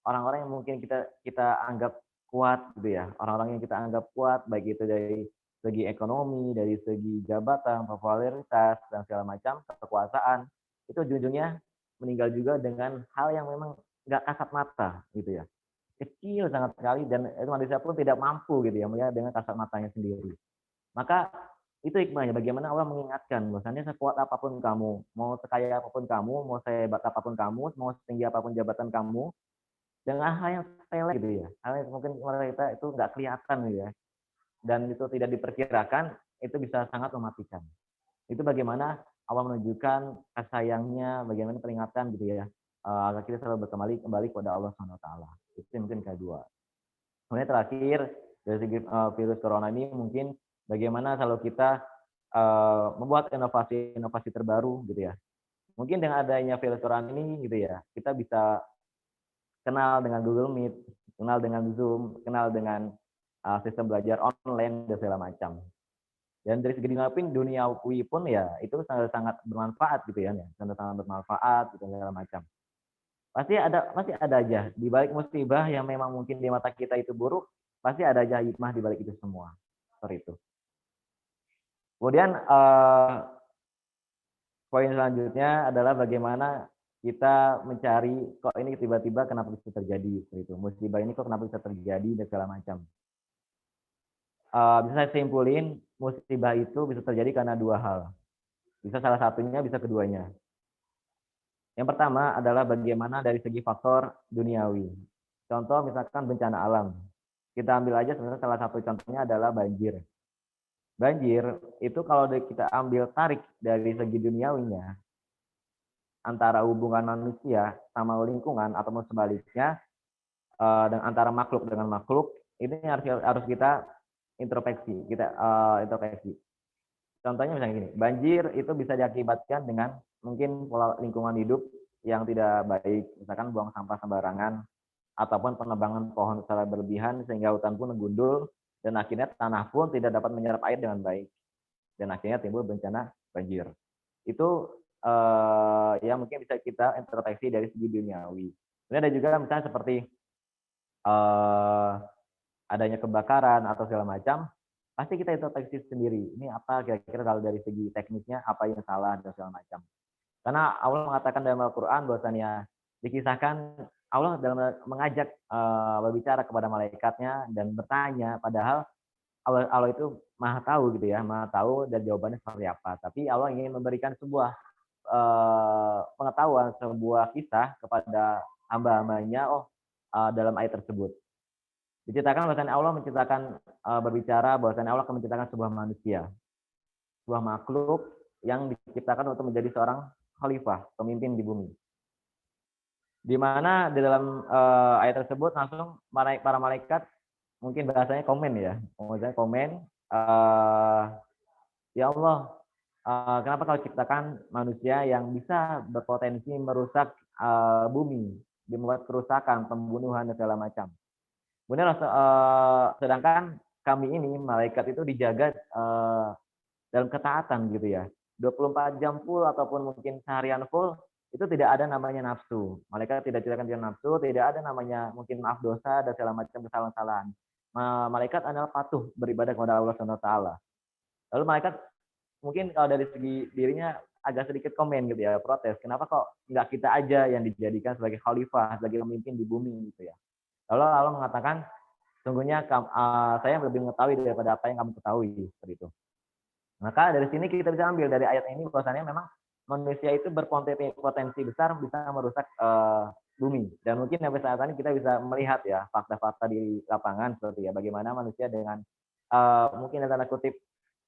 orang-orang yang mungkin kita anggap kuat gitu ya, orang-orang yang kita anggap kuat baik itu dari segi ekonomi, dari segi jabatan, popularitas dan segala macam, kekuasaan, itu ujung-ujungnya meninggal juga dengan hal yang memang nggak kasat mata gitu ya, kecil sangat sekali, dan itu manusia pun tidak mampu gitu ya melihat dengan kasat matanya sendiri. Maka itu hikmahnya, bagaimana Allah mengingatkan bahwasanya sekuat apapun kamu, mau sekaya apapun kamu, mau sehebat apapun kamu, mau setinggi apapun jabatan kamu, dengan hal yang sepele gitu ya, hal yang mungkin kita itu nggak kelihatan gitu ya, dan itu tidak diperkirakan, itu bisa sangat mematikan. Itu bagaimana Allah menunjukkan kasih sayangnya, bagaimana peringatan gitu ya, agar kita selalu kembali kepada Allah Subhanahu Wa Taala. Itu mungkin kedua. Kemudian terakhir dari segi virus corona ini mungkin bagaimana kalau kita membuat inovasi terbaru gitu ya. Mungkin dengan adanya virus corona ini gitu ya, kita bisa kenal dengan Google Meet, kenal dengan Zoom, kenal dengan sistem belajar online dan segala macam. Dan dari segi duniawi pun ya itu sangat bermanfaat gitu ya, sangat bermanfaat gitu segala macam. Pasti ada aja di balik musibah yang memang mungkin di mata kita itu buruk, pasti ada aja hikmah di balik itu semua. Seperti itu. Kemudian poin selanjutnya adalah bagaimana kita mencari kok ini tiba-tiba kenapa bisa terjadi seperti itu. Musibah ini kok kenapa bisa terjadi dan segala macam. Bisa saya simpulin, musibah itu bisa terjadi karena dua hal. Bisa salah satunya, bisa keduanya. Yang pertama adalah bagaimana dari segi faktor duniawi. Contoh misalkan bencana alam. Kita ambil aja sebenarnya salah satu contohnya adalah banjir. Banjir itu kalau kita ambil tarik dari segi duniawinya, antara hubungan manusia sama lingkungan ataupun sebaliknya, dan antara makhluk dengan makhluk, ini harus kita introspeksi. Contohnya misalnya gini, banjir itu bisa diakibatkan dengan mungkin pola lingkungan hidup yang tidak baik, misalkan buang sampah sembarangan, ataupun penebangan pohon secara berlebihan sehingga hutan pun menggundul, dan akhirnya tanah pun tidak dapat menyerap air dengan baik, dan akhirnya timbul bencana banjir. Itu ya mungkin bisa kita introspeksi dari segi duniawi. Kemudian ada juga misalnya seperti adanya kebakaran atau segala macam, pasti kita introspeksi sendiri. Ini apa kira-kira kalau dari segi teknisnya apa yang salah dan segala macam. Karena Allah mengatakan dalam Al-Qur'an bahwasanya dikisahkan Allah dalam mengajak berbicara kepada malaikatnya dan bertanya, padahal Allah itu Maha tahu gitu ya, Maha tahu dan jawabannya seperti apa. Tapi Allah ingin memberikan sebuah pengetahuan, sebuah kisah kepada hamba-hambanya, dalam ayat tersebut. Diceritakan bahwasanya Allah menciptakan berbicara bahwasanya Allah akan menciptakan sebuah manusia, sebuah makhluk yang diciptakan untuk menjadi seorang khalifah, pemimpin di bumi. Di mana di dalam ayat tersebut langsung para malaikat mungkin bahasanya komen ya, maksudnya komen, ya Allah, kenapa kau ciptakan manusia yang bisa berpotensi merusak bumi, membuat kerusakan, pembunuhan dan segala macam. Kemudian sedangkan kami ini malaikat itu dijaga dalam ketaatan gitu ya. 24 jam full ataupun mungkin seharian full itu tidak ada namanya nafsu. Malaikat tidak ceritakan tentang nafsu, tidak ada namanya mungkin maaf dosa dan segala macam kesalahan-kesalahan. Malaikat adalah patuh beribadah kepada Allah SWT. Lalu malaikat mungkin kalau dari segi dirinya agak sedikit komen gitu ya, protes. Kenapa kok nggak kita aja yang dijadikan sebagai khalifah, sebagai pemimpin di bumi gitu ya. Lalu Allah mengatakan, sungguhnya saya lebih mengetahui daripada apa yang kamu ketahui, seperti itu. Maka dari sini kita bisa ambil dari ayat ini bahwasannya memang manusia itu berpotensi besar bisa merusak bumi. Dan mungkin sampai saat ini kita bisa melihat ya fakta-fakta di lapangan seperti ya bagaimana manusia dengan mungkin tanda kutip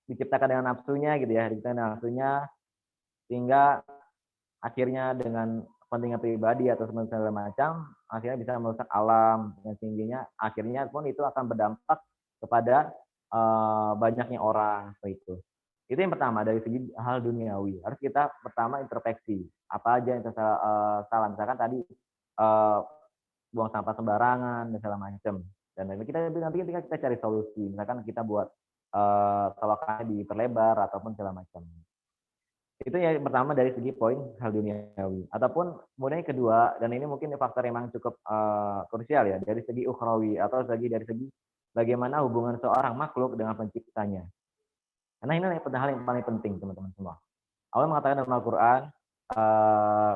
diciptakan dengan nafsunya gitu ya, diciptakan dengan nafsunya sehingga akhirnya dengan kepentingan pribadi atau segala macam akhirnya bisa merusak alam dan tingginya akhirnya pun itu akan berdampak kepada banyaknya orang seperti itu. Itu yang pertama dari segi hal duniawi. Harus kita pertama introspeksi apa aja yang salah. Misalkan tadi buang sampah sembarangan dan segala macam. Dan nanti kita cari solusi. Misalkan kita buat selokannya diperlebar ataupun segala macam. Itu yang pertama dari segi poin hal duniawi. Ataupun kemudian yang kedua, dan ini mungkin faktor yang memang cukup krusial ya, dari segi ukhrawi atau dari segi bagaimana hubungan seorang makhluk dengan penciptanya. Karena ini hal yang paling penting teman-teman semua. Allah mengatakan dalam Al-Quran,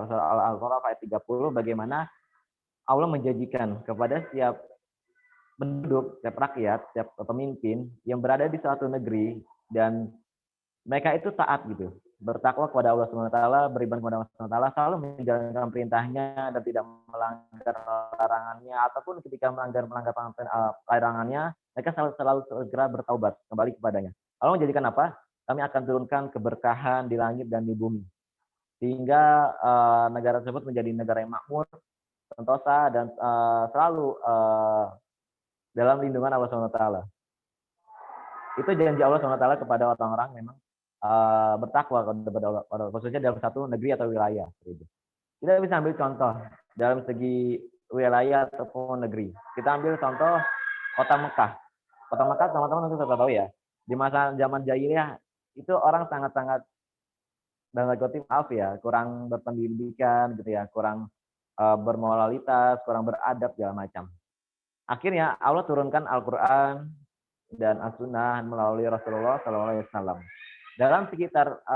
surah Al-Qur'an ayat 30, bagaimana Allah menjanjikan kepada setiap penduduk, setiap rakyat, setiap pemimpin yang berada di suatu negeri dan mereka itu taat gitu, bertakwa kepada Allah SWT, beribadah kepada Allah SWT, selalu menjalankan perintahnya dan tidak melanggar larangannya, ataupun ketika melanggar larangannya, mereka selalu segera bertaubat kembali kepadanya. Allah menjadikan apa? Kami akan turunkan keberkahan di langit dan di bumi, sehingga negara tersebut menjadi negara yang makmur, sentosa dan selalu dalam lindungan Allah SWT. Itu janji Allah SWT kepada orang-orang memang bertakwa kepada Allah, khususnya dalam satu negeri atau wilayah. Kita bisa ambil contoh dalam segi wilayah ataupun negeri. Kita ambil contoh kota Mekah. Kota Mekah teman-teman tentu sudah tahu ya. Di masa zaman jahiliyah itu orang sangat-sangat dalam kutip maaf ya, kurang berpendidikan gitu ya, kurang bermoralitas, kurang beradab segala macam. Akhirnya Allah turunkan Al-Qur'an dan As-Sunnah melalui Rasulullah SAW. Dalam sekitar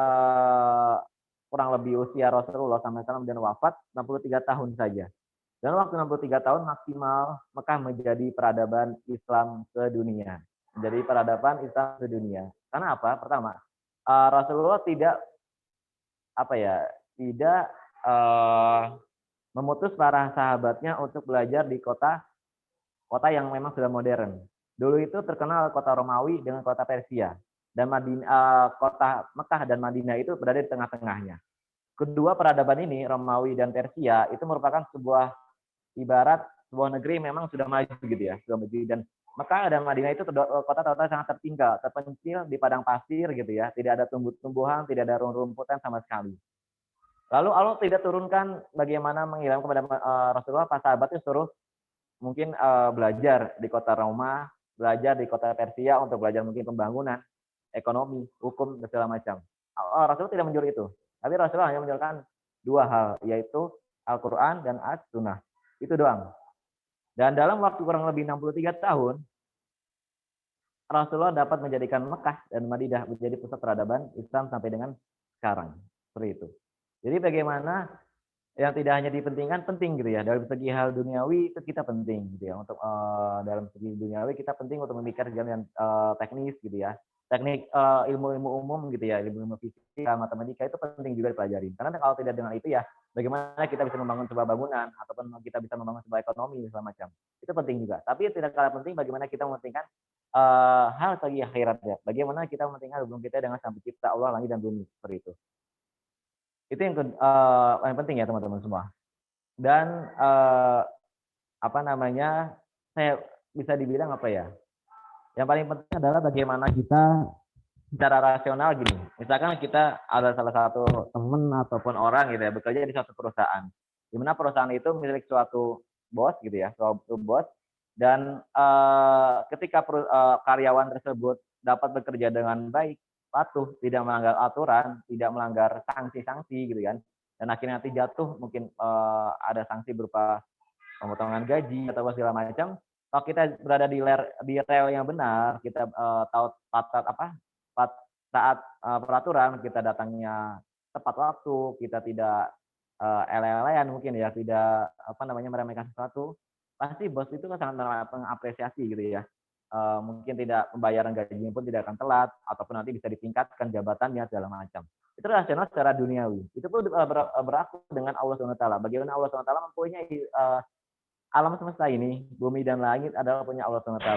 kurang lebih usia Rasulullah SAW dan wafat 63 tahun saja. Dan waktu 63 tahun maksimal Mekah menjadi peradaban Islam sedunia. Menjadi peradaban Islam sedunia. Karena apa? Pertama, Rasulullah tidak memutus para sahabatnya untuk belajar di kota yang memang sudah modern. Dulu itu terkenal kota Romawi dengan kota Persia. Dan kota Mekah dan Madinah itu berada di tengah-tengahnya. Kedua peradaban ini, Romawi dan Persia, itu merupakan sebuah ibarat sebuah negeri memang sudah maju gitu ya, sudah maju. Dan Mekah dan Madinah itu kota-kota sangat tertinggal, terpencil di padang pasir gitu ya, tidak ada tumbuh-tumbuhan, tidak ada rumputan sama sekali. Lalu Allah tidak turunkan bagaimana mengirim kepada Rasulullah, pas sahabatnya suruh mungkin belajar di kota Roma, belajar di kota Persia untuk belajar mungkin pembangunan, ekonomi, hukum, dan segala macam. Rasulullah tidak menyuruh itu. Tapi Rasulullah hanya menjelaskan dua hal, yaitu Al-Quran dan As-Sunnah. Itu doang. Dan dalam waktu kurang lebih 63 tahun, Rasulullah dapat menjadikan Mekah dan Madinah menjadi pusat peradaban Islam sampai dengan sekarang. Seperti itu. Jadi bagaimana yang tidak hanya dipentingkan penting gitu ya. Dalam segi hal duniawi itu kita penting gitu ya. Untuk dalam segi duniawi kita penting untuk memikirkan yang teknis gitu ya. Teknik ilmu-ilmu umum gitu ya, ilmu-ilmu fisika, matematika itu penting juga dipelajari. Karena kalau tidak dengan itu ya, bagaimana kita bisa membangun sebuah bangunan ataupun kita bisa membangun sebuah ekonomi segala macam. Itu penting juga. Tapi tidak kalah penting bagaimana kita mementingkan hal segi akhirat ya. Bagaimana kita mementingkan hubungan kita dengan Sang Pencipta Allah langit dan bumi seperti itu. Itu yang paling penting ya teman-teman semua. Dan apa namanya, saya bisa dibilang apa ya, yang paling penting adalah bagaimana kita secara rasional gini. Misalkan kita ada salah satu teman ataupun orang gitu ya, bekerja di suatu perusahaan. Di mana perusahaan itu milik suatu bos gitu ya, suatu bos. Dan ketika karyawan tersebut dapat bekerja dengan baik, patuh, tidak melanggar aturan, tidak melanggar sanksi-sanksi gitu kan. Dan akhirnya nanti jatuh mungkin ada sanksi berupa pemotongan gaji atau segala macam. Kalau kita berada di rel yang benar, kita tahu taat peraturan, kita datangnya tepat waktu, kita tidak ele-elean mungkin ya, tidak meremehkan sesuatu, pasti bos itu kan sangat mengapresiasi gitu ya. Mungkin tidak pembayaran gajinya pun tidak akan telat, ataupun nanti bisa ditingkatkan jabatannya segala macam. Itu rasional secara duniawi. Itu pun berlaku dengan Allah SWT. Bagaimana Allah SWT mempunyai alam semesta ini, bumi dan langit adalah punya Allah SWT.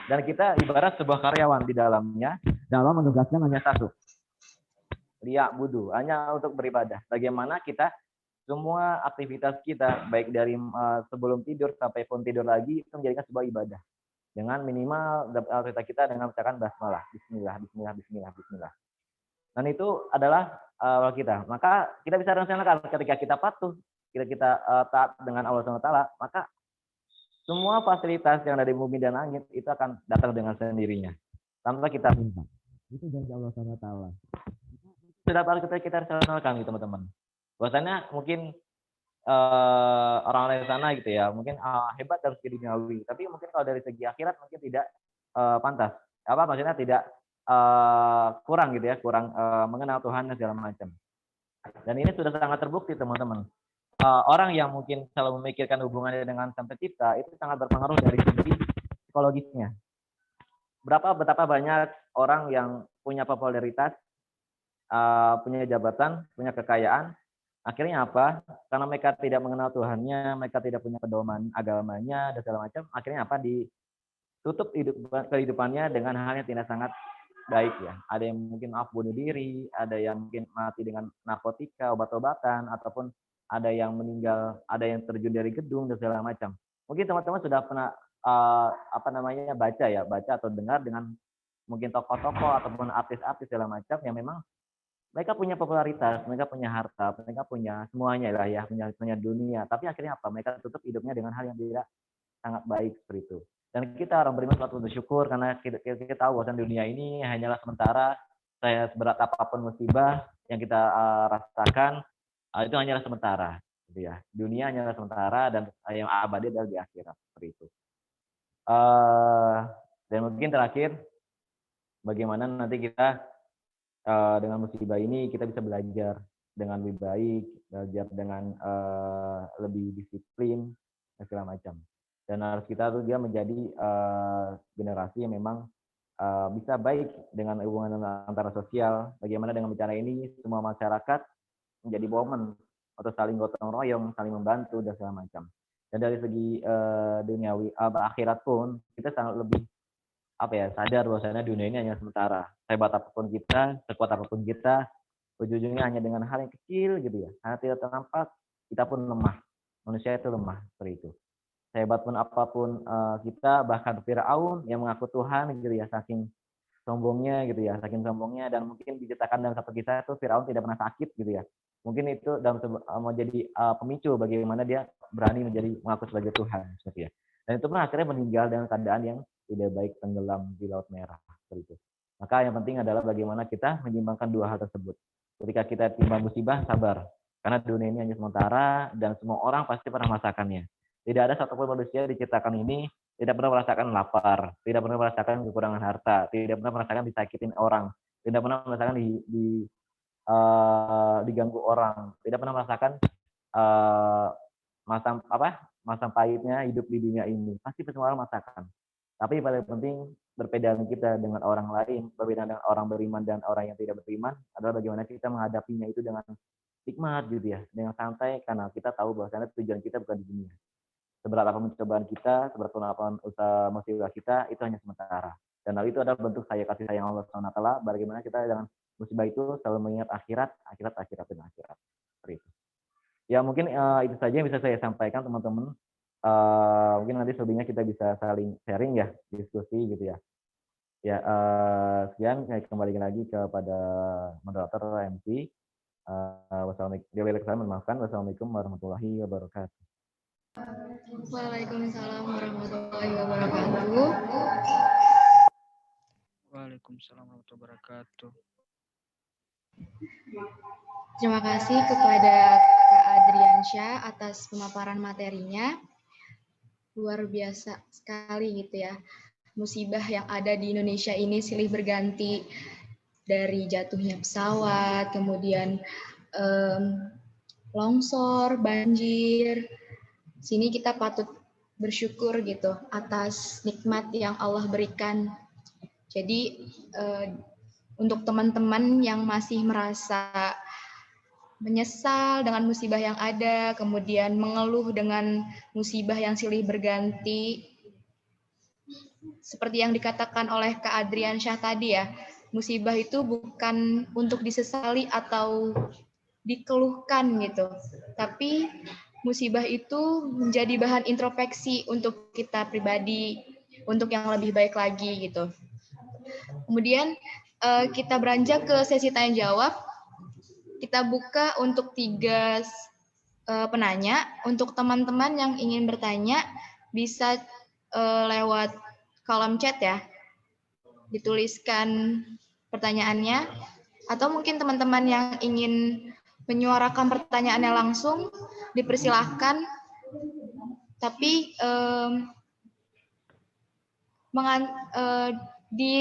Dan kita ibarat sebuah karyawan di dalamnya, dan Allah menugaskan hanya satu, liya'budu, hanya untuk beribadah. Bagaimana kita semua aktivitas kita, baik dari sebelum tidur sampai pun tidur lagi, itu menjadikan sebuah ibadah. Dengan minimal kita dengan mengucapkan basmalah, bismillah, bismillah, bismillah, bismillah. Dan itu adalah kita. Maka kita bisa rasionalkan ketika kita patuh, kita taat dengan Allah SWT, maka semua fasilitas yang ada di bumi dan langit itu akan datang dengan sendirinya tanpa kita minta. Itu dari Allah SWT. Sudah harus kita rasionalkan gitu teman-teman. Bahwasanya mungkin orang lain sana gitu ya, mungkin hebat dari segi duniawi, tapi mungkin kalau dari segi akhirat mungkin tidak pantas. Maksudnya tidak kurang gitu ya, kurang mengenal Tuhan dan segala macam. Dan ini sudah sangat terbukti teman-teman. Orang yang mungkin selalu memikirkan hubungannya dengan Sang Pencipta itu sangat berpengaruh dari segi psikologisnya. Betapa banyak orang yang punya popularitas, punya jabatan, punya kekayaan, akhirnya apa? Karena mereka tidak mengenal Tuhannya, mereka tidak punya pedoman agamanya dan segala macam, akhirnya apa? Ditutup kehidupannya dengan hal yang tidak sangat baik ya. Ada yang mungkin bunuh diri, ada yang mungkin mati dengan narkotika, obat-obatan, ataupun ada yang meninggal, ada yang terjun dari gedung dan segala macam. Mungkin teman-teman sudah pernah baca atau dengar dengan mungkin tokoh-tokoh ataupun artis-artis segala macam yang memang mereka punya popularitas, mereka punya harta, mereka punya semuanya lah ya, punya dunia. Tapi akhirnya apa? Mereka tutup hidupnya dengan hal yang tidak sangat baik seperti itu. Dan kita orang beriman patut bersyukur karena kita tahu bahwa dunia ini hanyalah sementara. Saya seberat apapun musibah yang kita rasakan, itu hanyalah sementara, gitu ya. Dunia hanyalah sementara dan yang abadi adalah di akhirat, seperti itu. Dan mungkin terakhir, bagaimana nanti kita dengan musibah ini kita bisa belajar dengan lebih baik, belajar dengan lebih disiplin dan segala macam. Dan harus kita tuh dia menjadi generasi yang memang bisa baik dengan hubungan antara sosial. Bagaimana dengan bicara ini semua masyarakat menjadi momen atau saling gotong royong, saling membantu dan segala macam. Dan dari segi duniawi akhirat pun kita sangat lebih sadar bahwasanya dunia ini hanya sementara. Hebat apapun kita, sekuat apapun kita, ujung-ujungnya hanya dengan hal yang kecil gitu ya. Hanya tidak ternampak, kita pun lemah. Manusia itu lemah seperti itu. Sehebat pun apapun kita, bahkan Firaun yang mengaku Tuhan gitu ya, saking sombongnya gitu ya, saking sombongnya, dan mungkin diceritakan dalam satu kisah itu Firaun tidak pernah sakit gitu ya. Mungkin itu mau jadi pemicu bagaimana dia berani mengaku sebagai Tuhan seperti ya. Dan itu pun akhirnya meninggal dengan keadaan yang tidak baik, tenggelam di Laut Merah seperti itu. Maka yang penting adalah bagaimana kita menyeimbangkan dua hal tersebut. Ketika kita timba musibah, sabar. Karena dunia ini hanya sementara dan semua orang pasti pernah merasakannya. Tidak ada satupun manusia diciptakan ini tidak pernah merasakan lapar, tidak pernah merasakan kekurangan harta, tidak pernah merasakan disakitin orang, tidak pernah merasakan diganggu orang, tidak pernah merasakan masa pahitnya hidup di dunia ini. Pasti semua orang merasakan. Tapi yang paling penting perbedaan kita dengan orang lain, perbedaan dengan orang beriman dan orang yang tidak beriman adalah bagaimana kita menghadapinya itu dengan hikmat gitu ya, dengan santai, karena kita tahu bahwasanya tujuan kita bukan di dunia. Seberat apapun cobaan kita, seberat apapun usaha musibah kita, itu hanya sementara. Dan hal itu adalah bentuk kasih sayang Allah SWT. Bagaimana kita dengan musibah itu selalu mengingat akhirat. Seperti itu. Ya mungkin itu saja yang bisa saya sampaikan teman-teman. Mungkin nanti selebihnya kita bisa saling sharing ya, diskusi gitu ya. Ya, sekian, saya kembali lagi kepada moderator MC. Wassalamualaikum warahmatullahi wabarakatuh. Waalaikumsalam warahmatullahi wabarakatuh. Waalaikumsalam warahmatullahi wabarakatuh. Terima kasih kepada Kak Adriansyah atas pemaparan materinya. Luar biasa sekali gitu ya. Musibah yang ada di Indonesia ini silih berganti, dari jatuhnya pesawat, kemudian longsor, banjir. Sini kita patut bersyukur gitu atas nikmat yang Allah berikan. Jadi untuk teman-teman yang masih merasa menyesal dengan musibah yang ada, kemudian mengeluh dengan musibah yang silih berganti, seperti yang dikatakan oleh Kak Adriansyah tadi ya, musibah itu bukan untuk disesali atau dikeluhkan gitu, tapi musibah itu menjadi bahan introspeksi untuk kita pribadi, untuk yang lebih baik lagi gitu. Kemudian kita beranjak ke sesi tanya jawab. Kita buka untuk 3 penanya. Untuk teman-teman yang ingin bertanya bisa lewat kolom chat ya, dituliskan pertanyaannya, atau mungkin teman-teman yang ingin menyuarakan pertanyaannya langsung dipersilahkan, tapi di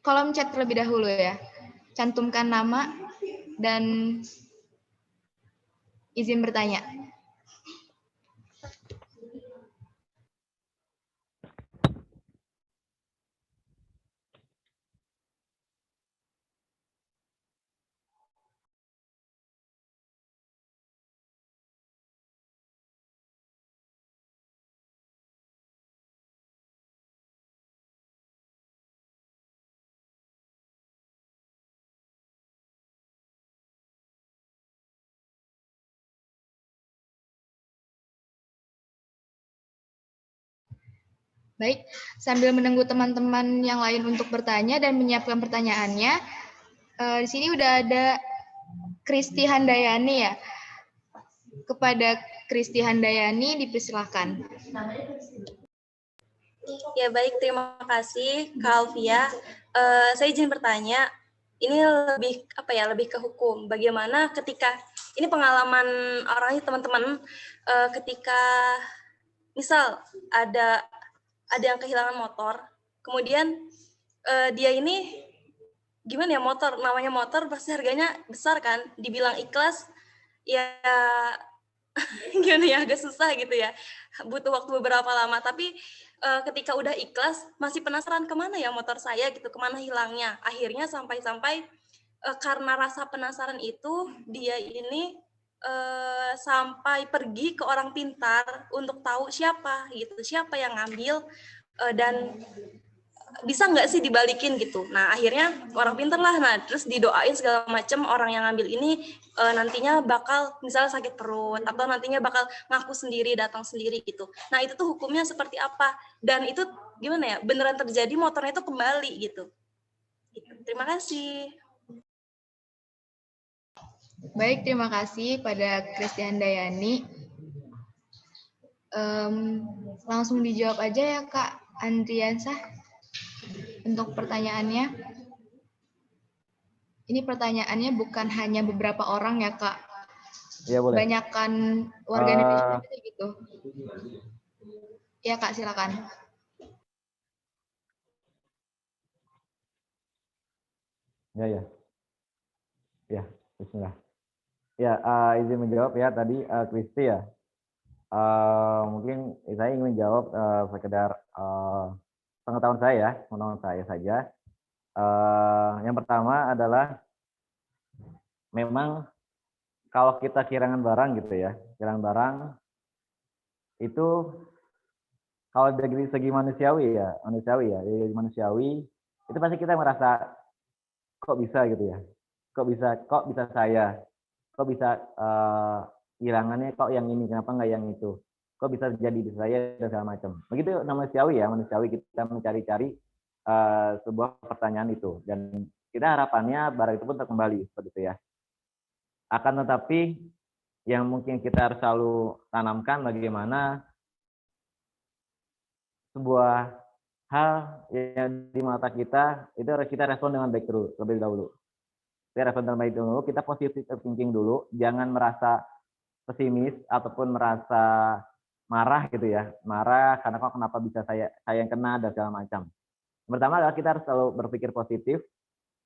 kolom chat terlebih dahulu ya, cantumkan nama dan izin bertanya. Baik, sambil menunggu teman-teman yang lain untuk bertanya dan menyiapkan pertanyaannya, di sini udah ada Kristi Handayani ya. Kepada Kristi Handayani dipersilahkan. Ya baik, terima kasih Kak Alfia. Saya izin bertanya, ini lebih ke hukum. Bagaimana ketika ini pengalaman orangnya teman-teman, ketika misal ada yang kehilangan motor, kemudian dia ini gimana ya, namanya motor pasti harganya besar kan, dibilang ikhlas ya gimana ya, agak susah gitu ya, butuh waktu beberapa lama, tapi ketika udah ikhlas masih penasaran kemana ya motor saya gitu, kemana hilangnya, akhirnya sampai karena rasa penasaran itu dia ini sampai pergi ke orang pintar untuk tahu siapa yang ngambil, dan bisa nggak sih dibalikin gitu. Nah akhirnya orang pintar lah, terus didoain segala macam, orang yang ngambil ini nantinya bakal misalnya sakit perut atau nantinya bakal ngaku sendiri, datang sendiri gitu. Nah itu tuh hukumnya seperti apa, dan itu gimana ya, beneran terjadi motornya itu kembali gitu. Terima kasih. Baik, terima kasih pada Kristi Handayani. Langsung dijawab aja ya Kak Andriansyah untuk pertanyaannya. Ini pertanyaannya bukan hanya beberapa orang ya Kak. Ya, boleh. Banyakan warga Indonesia gitu. Ya Kak, silakan. Ya. Bismillah. Ya, izin menjawab ya tadi Kristi ya. Mungkin saya ingin menjawab sekedar pengetahuan saya saja. Yang pertama adalah memang kalau kita kehilangan barang gitu ya, kehilangan barang itu kalau dari segi manusiawi ya, dari manusiawi itu pasti kita merasa kok bisa gitu ya, kok bisa saya, kok bisa hilangannya kok yang ini, kenapa nggak yang itu, kok bisa jadi di saya dan segala macam. Begitu manusiawi ya, manusiawi kita mencari-cari sebuah pertanyaan itu dan kita harapannya barang itu pun terkembali seperti itu ya. Akan tetapi yang mungkin kita harus selalu tanamkan bagaimana sebuah hal yang di mata kita itu harus kita respon dengan baik terlebih dahulu. Kita respon dengan baik dulu, kita positive thinking dulu, jangan merasa pesimis ataupun merasa marah gitu ya, marah karena kok kenapa bisa saya yang kena dan segala macam. Pertama adalah kita harus selalu berpikir positif,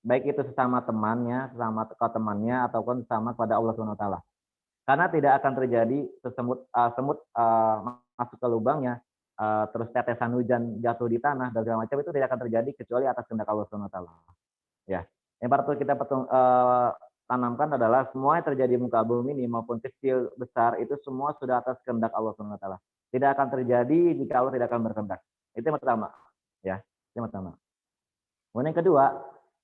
baik itu sesama temannya, sesama temannya ataupun sama kepada Allah SWT. Karena tidak akan terjadi semut masuk ke lubangnya, terus tetesan hujan jatuh di tanah dan segala macam, itu tidak akan terjadi kecuali atas kehendak Allah SWT. Ya, yang perlu kita tanamkan adalah semua yang terjadi di muka bumi ini maupun kecil besar itu semua sudah atas kehendak Allah SWT. Tidak akan terjadi jika Allah tidak akan berkehendak. Itu yang pertama, ya. Itu yang pertama. Kemudian yang kedua,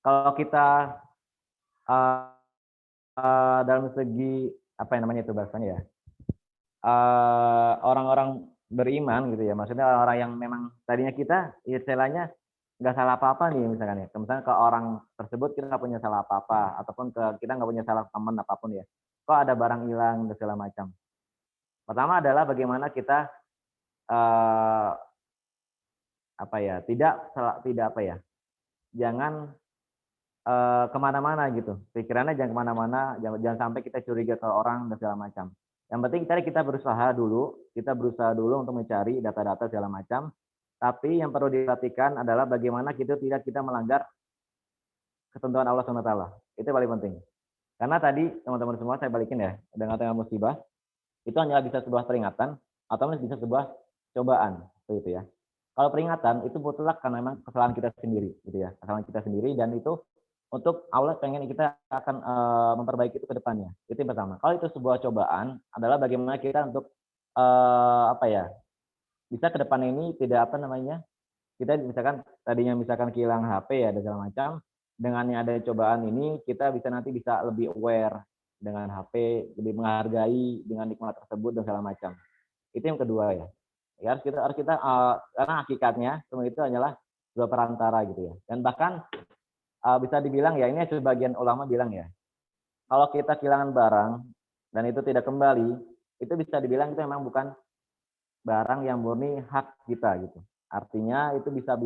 kalau kita dalam segi apa yang namanya itu bahasanya ya, orang-orang beriman gitu ya, maksudnya orang-orang yang memang tadinya kita istilahnya nggak salah apa-apa nih misalkan ya, misalnya ke orang tersebut kita nggak punya salah apa-apa ataupun kita nggak punya salah teman apapun ya, kok ada barang hilang dan segala macam. Pertama adalah bagaimana kita jangan kemana-mana gitu, pikirannya jangan kemana-mana, jangan sampai kita curiga ke orang dan segala macam. Yang penting kita berusaha dulu untuk mencari data-data segala macam. Tapi yang perlu diperhatikan adalah bagaimana kita melanggar ketentuan Allah SWT. Itu paling penting. Karena tadi teman-teman semua saya balikin ya, dengan tengah musibah itu hanyalah bisa sebuah peringatan atau bisa sebuah cobaan, seperti itu ya. Kalau peringatan itu mutlak karena memang kesalahan kita sendiri, gitu ya, kesalahan kita sendiri, dan itu untuk Allah pengen kita akan memperbaiki itu ke depannya. Itu yang pertama. Kalau itu sebuah cobaan adalah bagaimana kita untuk bisa ke depan ini tidak kita misalkan kehilangan HP ya dan segala macam, dengan yang ada cobaan ini kita nanti bisa lebih aware dengan HP, lebih menghargai dengan nikmat tersebut dan segala macam. Itu yang kedua ya. Ya harus kita karena hakikatnya semua itu hanyalah dua perantara gitu ya. Dan bahkan bisa dibilang ya, ini sebagian ulama bilang ya, kalau kita kehilangan barang dan itu tidak kembali, itu bisa dibilang itu memang bukan barang yang murni hak kita gitu. Artinya itu bisa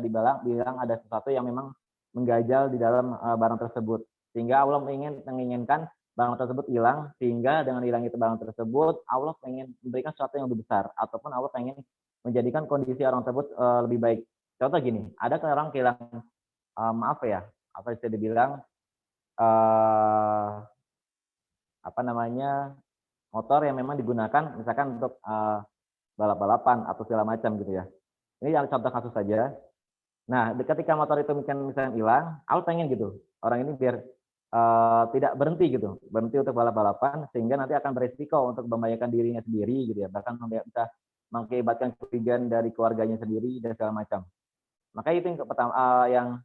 dibilang ada sesuatu yang memang mengganjal di dalam barang tersebut, sehingga Allah menginginkan barang tersebut hilang, sehingga dengan hilang itu barang tersebut Allah pengen memberikan sesuatu yang lebih besar, ataupun Allah pengen menjadikan kondisi orang tersebut lebih baik. Contoh gini, ada orang kehilangan bisa dibilang motor yang memang digunakan misalkan untuk balap-balapan atau segala macam gitu ya. Ini yang contoh kasus saja. Nah, ketika motor itu misalkan hilang, aku pengen gitu, orang ini biar tidak berhenti untuk balap-balapan, sehingga nanti akan beresiko untuk membahayakan dirinya sendiri gitu ya, bahkan bisa mengakibatkan kerugian dari keluarganya sendiri dan segala macam. Maka itu yang pertama yang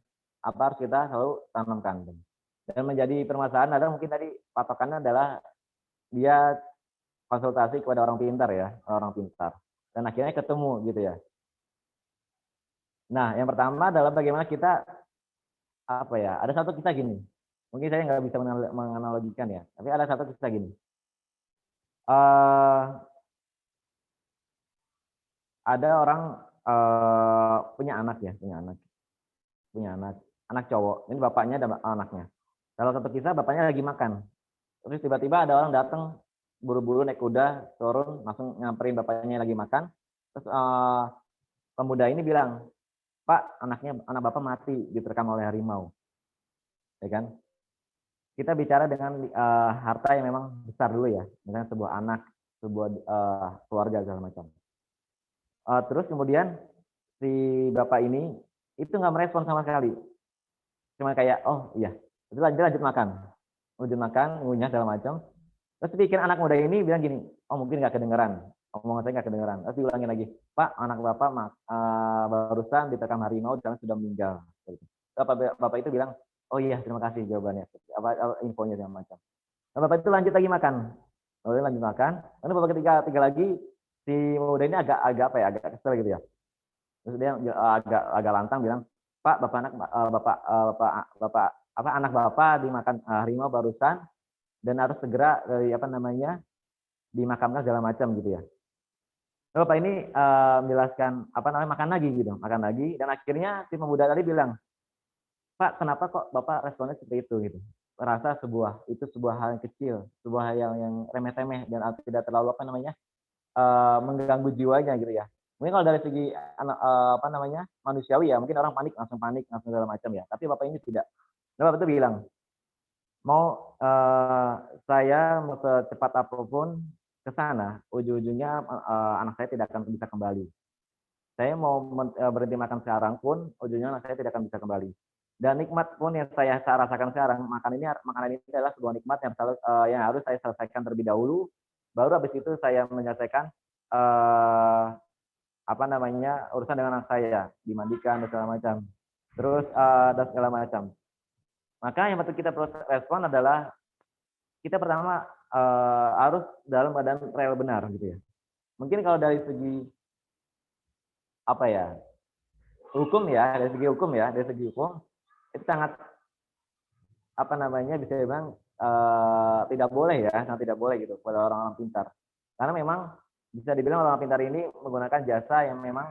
harus kita selalu tanamkan. Dan menjadi permasalahan adalah mungkin tadi patokannya adalah dia konsultasi kepada orang pintar ya, dan akhirnya ketemu gitu ya. Nah, yang pertama adalah bagaimana kita ada satu kisah gini, mungkin saya nggak bisa menganalogikan ya, tapi ada satu kisah gini. Ada orang punya anak cowok, ini bapaknya dan anaknya. Kalau satu kisah bapaknya lagi makan, terus tiba-tiba ada orang datang buru-buru naik kuda turun langsung nyamperin bapaknya lagi makan. Terus pemuda ini bilang, "Pak, anak bapak mati diterkam oleh harimau." Ya kan? kita bicara dengan harta yang memang besar dulu ya, misalnya sebuah anak, sebuah keluarga segala macam. Terus kemudian si bapak ini itu nggak merespon sama sekali, cuma kayak oh iya, itu lanjut makan, ngunyah segala macam. Terus bikin anak muda ini bilang gini, oh mungkin nggak kedengeran, omongan saya nggak kedengeran. Terus diulangin lagi, Pak, anak bapak barusan diterkam harimau dan sudah meninggal. Bapak itu bilang, oh iya terima kasih jawabannya, infonya segala macam. Nah, bapak itu lanjut lagi makan, lanjut makan. Lalu bapak ketiga lagi si muda ini agak kesel gitu ya. Terus dia agak lantang bilang, Pak, anak bapak dimakan harimau barusan dan harus segera dimakamkan segala macam gitu ya. Lalu Bapak ini menjelaskan makan lagi dan akhirnya si pemuda tadi bilang, Pak, kenapa kok Bapak responnya seperti itu gitu. Merasa itu sebuah hal yang kecil, sebuah hal yang remeh-temeh dan tidak terlalu mengganggu jiwanya gitu ya. Mungkin kalau dari segi manusiawi ya, mungkin orang panik langsung segala macam ya. Tapi Bapak ini tidak. Lalu Bapak itu bilang, saya mau secepat apapun ke sana, ujung-ujungnya anak saya tidak akan bisa kembali. Saya mau berhenti makan sekarang pun, ujungnya anak saya tidak akan bisa kembali. Dan nikmat pun yang saya rasakan sekarang, makanan ini adalah sebuah nikmat yang harus saya selesaikan terlebih dahulu, baru habis itu saya menyelesaikan urusan dengan anak saya, dimandikan dan segala macam. Terus dan segala macam. Maka yang patut kita respon adalah kita pertama harus dalam keadaan rel benar gitu ya. Mungkin kalau dari segi hukum itu sangat bisa dibilang tidak boleh ya, sangat tidak boleh gitu pada orang-orang pintar. Karena memang bisa dibilang orang pintar ini menggunakan jasa yang memang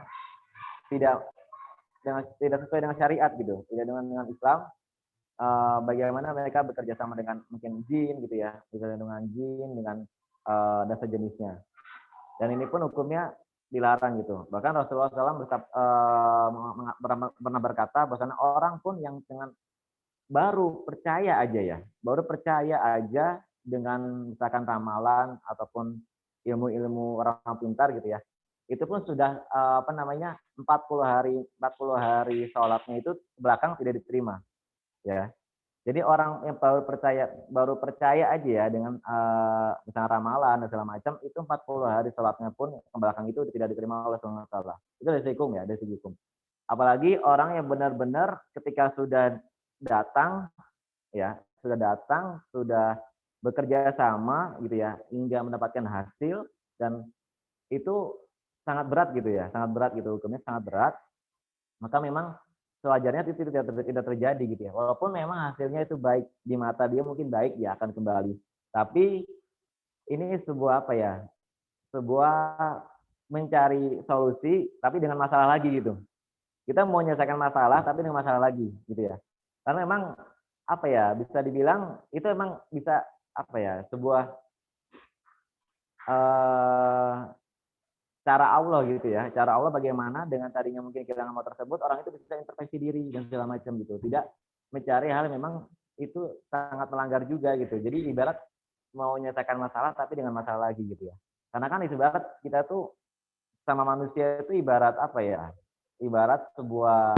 tidak sesuai dengan syariat gitu, tidak dengan Islam. Bagaimana mereka bekerja sama dengan mungkin jin gitu ya, bekerja dengan jin dengan dan sejenisnya. Dan ini pun hukumnya dilarang gitu. Bahkan Rasulullah SAW pernah berkata bahwasanya orang pun yang dengan baru percaya aja dengan misalkan ramalan ataupun ilmu-ilmu orang pintar gitu ya, itu pun sudah 40 hari sholatnya itu belakang tidak diterima ya. Jadi orang yang baru percaya aja ya dengan misalnya ramalan dan segala macam, itu 40 hari sholatnya pun ke belakang itu tidak diterima oleh Allah Subhanahu wa taala. Itu dari segi hukum ya, dari segi hukum. Apalagi orang yang benar-benar ketika sudah datang, sudah bekerja sama gitu ya, hingga mendapatkan hasil, dan itu sangat berat gitu hukumnya sangat berat. Maka memang sewajarnya itu tidak terjadi gitu ya. Walaupun memang hasilnya itu baik di mata dia, mungkin baik ya akan kembali. Tapi ini sebuah sebuah mencari solusi tapi dengan masalah lagi gitu. Kita mau menyelesaikan masalah tapi dengan masalah lagi gitu ya. Karena memang bisa dibilang itu memang bisa sebuah cara Allah gitu ya. Cara Allah bagaimana dengan tadinya mungkin kehilangan motor tersebut, orang itu bisa introspeksi diri dan segala macam gitu. Tidak mencari hal yang memang itu sangat melanggar juga gitu. Jadi ibarat mau menyelesaikan masalah tapi dengan masalah lagi gitu ya. Karena kan ibarat kita tuh sama manusia itu ibarat ibarat sebuah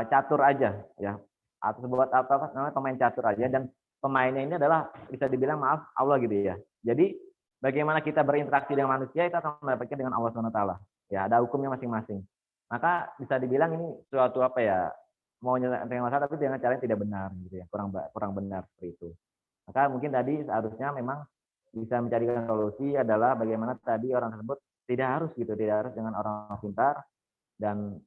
catur aja ya. Atau sebuah pemain catur aja, dan pemainnya ini adalah bisa dibilang Allah gitu ya. Jadi bagaimana kita berinteraksi dengan manusia itu akan mendapatkan dengan Allah SWT. Ya, ada hukumnya masing-masing. Maka bisa dibilang ini suatu mau menyelesaikan masalah tapi dengan cara yang tidak benar gitu ya, kurang benar seperti itu. Maka mungkin tadi seharusnya memang bisa mencarikan solusi adalah bagaimana tadi orang tersebut tidak harus dengan orang pintar, dan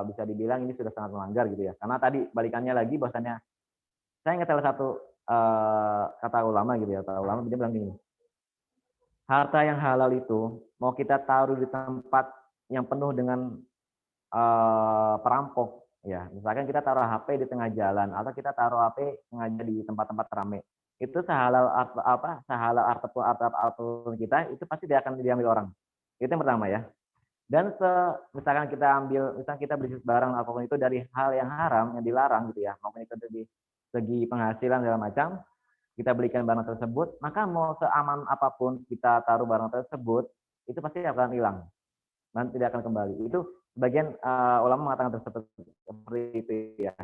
bisa dibilang ini sudah sangat melanggar gitu ya. Karena tadi balikannya lagi bahwasannya saya ingat salah satu kata ulama gitu ya, dia bilang gini, harta yang halal itu mau kita taruh di tempat yang penuh dengan perampok ya, misalkan kita taruh HP di tengah jalan atau kita taruh HP sengaja di tempat-tempat ramai, itu sehalal apapun kita itu pasti dia akan diambil orang. Itu yang pertama ya. Dan misalkan kita beli barang apapun itu dari hal yang haram yang dilarang gitu ya, maupun itu segi penghasilan segala macam, kita belikan barang tersebut, maka mau seaman apapun kita taruh barang tersebut, itu pasti akan hilang dan tidak akan kembali. Itu sebagian ulama mengatakan seperti itu ya.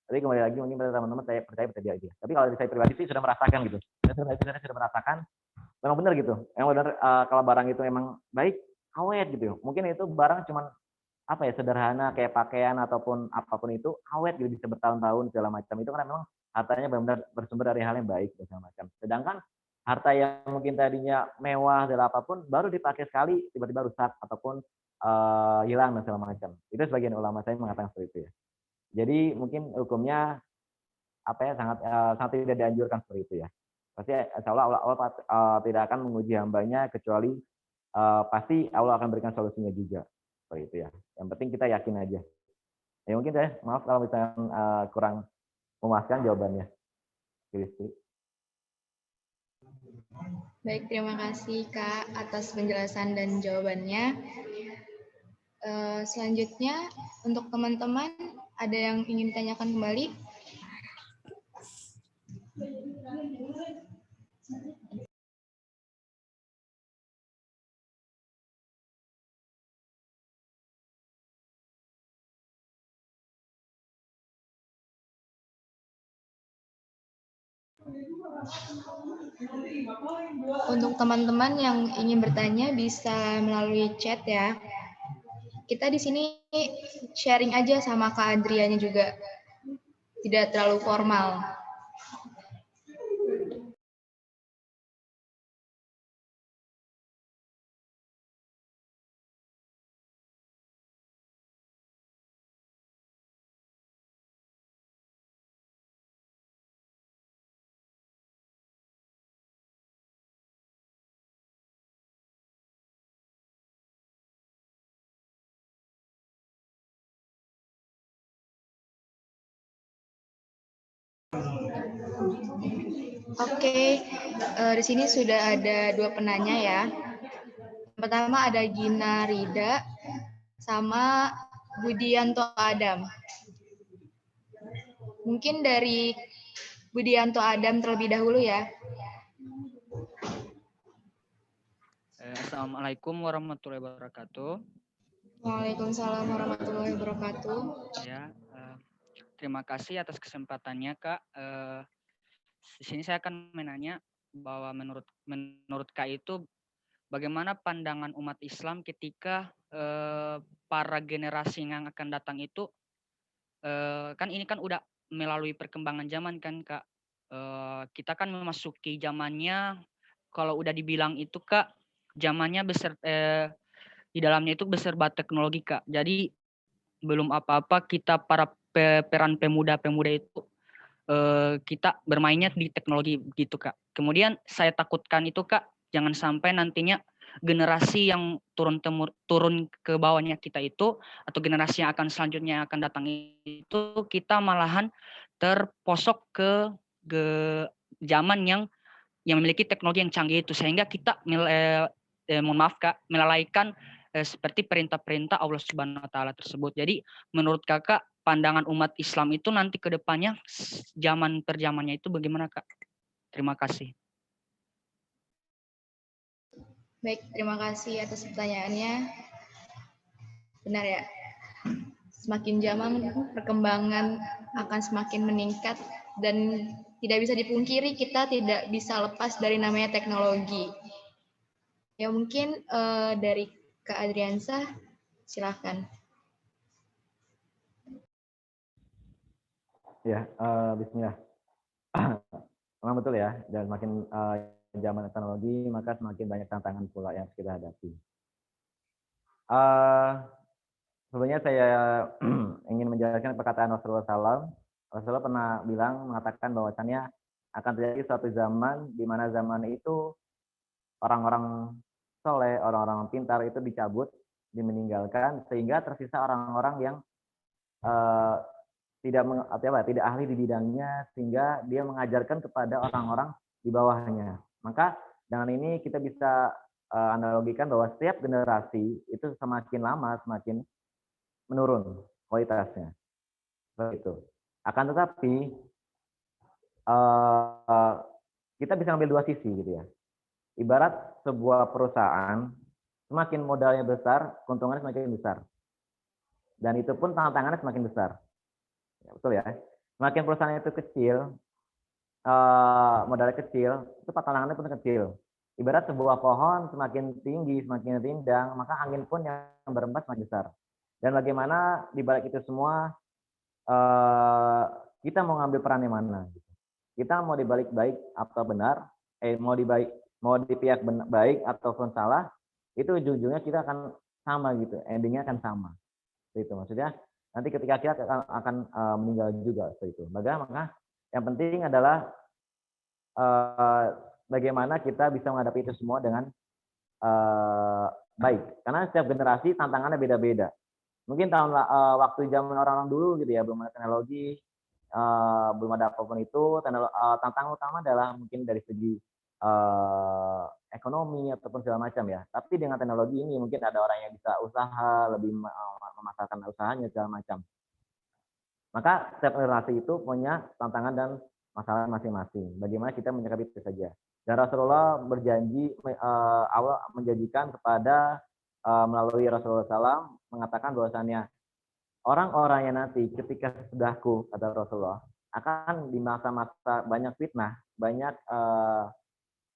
Tapi kembali lagi mungkin teman-teman saya percaya aja. Tapi kalau saya pribadi sih sudah merasakan gitu. Saya sudah merasakan memang benar gitu. Yang benar kalau barang itu memang baik, awet gitu. Mungkin itu barang cuman apa ya, sederhana kayak pakaian ataupun apapun itu awet gitu, bisa bertahun-tahun segala macam. Itu kan memang hartanya benar-benar bersumber dari hal yang baik segala macam. Sedangkan harta yang mungkin tadinya mewah dan apapun baru dipakai sekali tiba-tiba rusak ataupun hilang dan segala macam. Itu sebagian ulama saya mengatakan seperti itu ya. Jadi mungkin hukumnya apa ya, sangat tidak dianjurkan seperti itu ya. Pasti insya Allah tidak akan menguji hambanya kecuali pasti Allah akan berikan solusinya juga seperti itu ya. Yang penting kita yakin aja. Ya mungkin deh, maaf kalau misalnya kurang memuaskan jawabannya. Baik, terima kasih Kak atas penjelasan dan jawabannya. Selanjutnya untuk teman-teman ada yang ingin ditanyakan kembali? Untuk teman-teman yang ingin bertanya bisa melalui chat ya. Kita di sini sharing aja sama Kak Adrianya juga. Tidak terlalu formal. Oke, di sini sudah ada 2 penanya ya. Pertama ada Gina Rida sama Budianto Adam. Mungkin dari Budianto Adam terlebih dahulu ya. Assalamualaikum warahmatullahi wabarakatuh. Waalaikumsalam warahmatullahi wabarakatuh. Ya, terima kasih atas kesempatannya Kak. Di sini saya akan menanya bahwa menurut Kak itu bagaimana pandangan umat Islam ketika para generasi yang akan datang itu kan ini kan udah melalui perkembangan zaman kan Kak. Kita kan memasuki zamannya, kalau udah dibilang itu Kak, zamannya di dalamnya itu beserba teknologi Kak. Jadi belum apa-apa kita para peran pemuda-pemuda itu kita bermainnya di teknologi gitu Kak. Kemudian saya takutkan itu Kak, jangan sampai nantinya generasi yang turun ke bawahnya kita itu atau generasi yang akan selanjutnya akan datang itu kita malahan terposok ke zaman yang memiliki teknologi yang canggih itu, sehingga kita mohon maaf Kak, melalaikan seperti perintah-perintah Allah Subhanahu wa taala tersebut. Jadi menurut Kakak pandangan umat Islam itu nanti ke depannya zaman per zamannya itu bagaimana Kak? Terima kasih. Baik, terima kasih atas pertanyaannya. Benar ya, semakin zaman perkembangan akan semakin meningkat dan tidak bisa dipungkiri kita tidak bisa lepas dari namanya teknologi. Ya mungkin dari Kak Adriansa, silakan. Ya, bismillah. Memang betul ya, dan makin zaman teknologi maka semakin banyak tantangan pula yang kita hadapi. Sebelumnya saya ingin menjelaskan perkataan Rasulullah SAW. Rasulullah pernah mengatakan bahwasannya akan terjadi suatu zaman di mana zaman itu orang-orang soleh, orang-orang pintar itu dicabut, dimeninggalkan, sehingga tersisa orang-orang yang tidak ahli di bidangnya, sehingga dia mengajarkan kepada orang-orang di bawahnya. Maka dengan ini kita bisa analogikan bahwa setiap generasi itu semakin lama semakin menurun kualitasnya. Seperti itu. Akan tetapi kita bisa ambil dua sisi gitu ya. Ibarat sebuah perusahaan, semakin modalnya besar, keuntungannya semakin besar. Dan itu pun tantangannya semakin besar. Ya, betul ya. Semakin perusahaan itu kecil, modalnya kecil, itu tantangannya pun kecil. Ibarat sebuah pohon semakin tinggi, semakin rindang, maka angin pun yang berembus semakin besar. Dan bagaimana di balik itu semua kita mau ngambil peran yang mana? Kita mau dibalik baik atau benar, mau di pihak baik ataupun salah, itu ujung-ujungnya kita akan sama gitu, endingnya akan sama. Itu maksudnya nanti ketika kita akan meninggal juga seperti itu. Maka yang penting adalah bagaimana kita bisa menghadapi itu semua dengan baik. Karena setiap generasi tantangannya beda-beda. Mungkin waktu zaman orang-orang dulu gitu ya, belum ada teknologi, belum ada apapun itu, tantangan utama adalah mungkin dari segi ekonomi ataupun segala macam ya. Tapi dengan teknologi ini mungkin ada orang yang bisa usaha, lebih memasarkan usahanya segala macam. Maka setiap generasi itu punya tantangan dan masalah masing-masing. Bagaimana kita menyikapi itu saja. Dan Rasulullah berjanji, Allah menjanjikan kepada melalui Rasulullah SAW mengatakan bahwasannya orang-orang yang nanti ketika sudahku, kata Rasulullah, akan di masa-masa banyak fitnah, banyak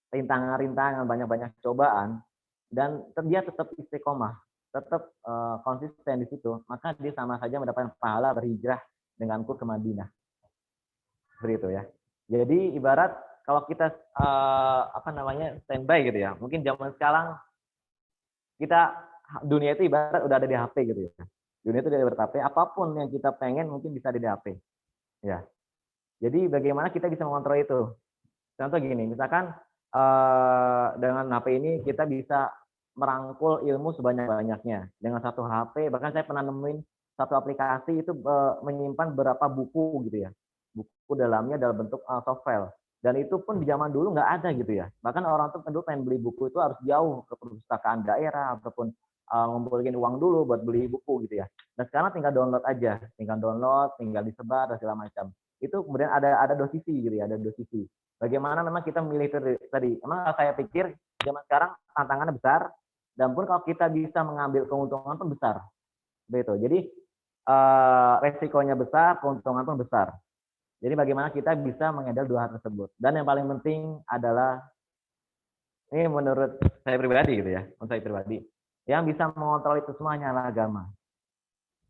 rintangan-rintangan, banyak-banyak cobaan, dan dia tetap istiqomah, tetap konsisten di situ, maka dia sama saja mendapatkan pahala berhijrah denganku ke Madinah. Seperti itu ya. Jadi ibarat kalau kita standby gitu ya. Mungkin zaman sekarang kita dunia itu ibarat udah ada di HP gitu ya. Dunia itu udah ada di HP, apapun yang kita pengen mungkin bisa ada di HP. Ya. Jadi bagaimana kita bisa mengontrol itu? Contoh gini, misalkan dengan HP ini kita bisa merangkul ilmu sebanyak-banyaknya dengan satu HP. Bahkan saya pernah nemuin satu aplikasi itu menyimpan berapa buku gitu ya, buku dalamnya dalam bentuk soft file. Dan itu pun di zaman dulu nggak ada gitu ya. Bahkan orang tuh dulu pengen beli buku itu harus jauh ke perpustakaan daerah ataupun ngumpulin uang dulu buat beli buku gitu ya. Dan sekarang tinggal download aja, tinggal disebar dan segala macam. Itu kemudian ada dosisi gitu ya, ada dosisi. Bagaimana memang kita memilih tadi. Emang saya pikir zaman sekarang tantangannya besar, dan pun kalau kita bisa mengambil keuntungan pun besar. Begitu. Jadi resikonya besar, keuntungan pun besar. Jadi bagaimana kita bisa menghandle dua hal tersebut. Dan yang paling penting adalah, ini menurut saya pribadi gitu ya, menurut saya pribadi, yang bisa mengontrol itu semua hanyalah agama.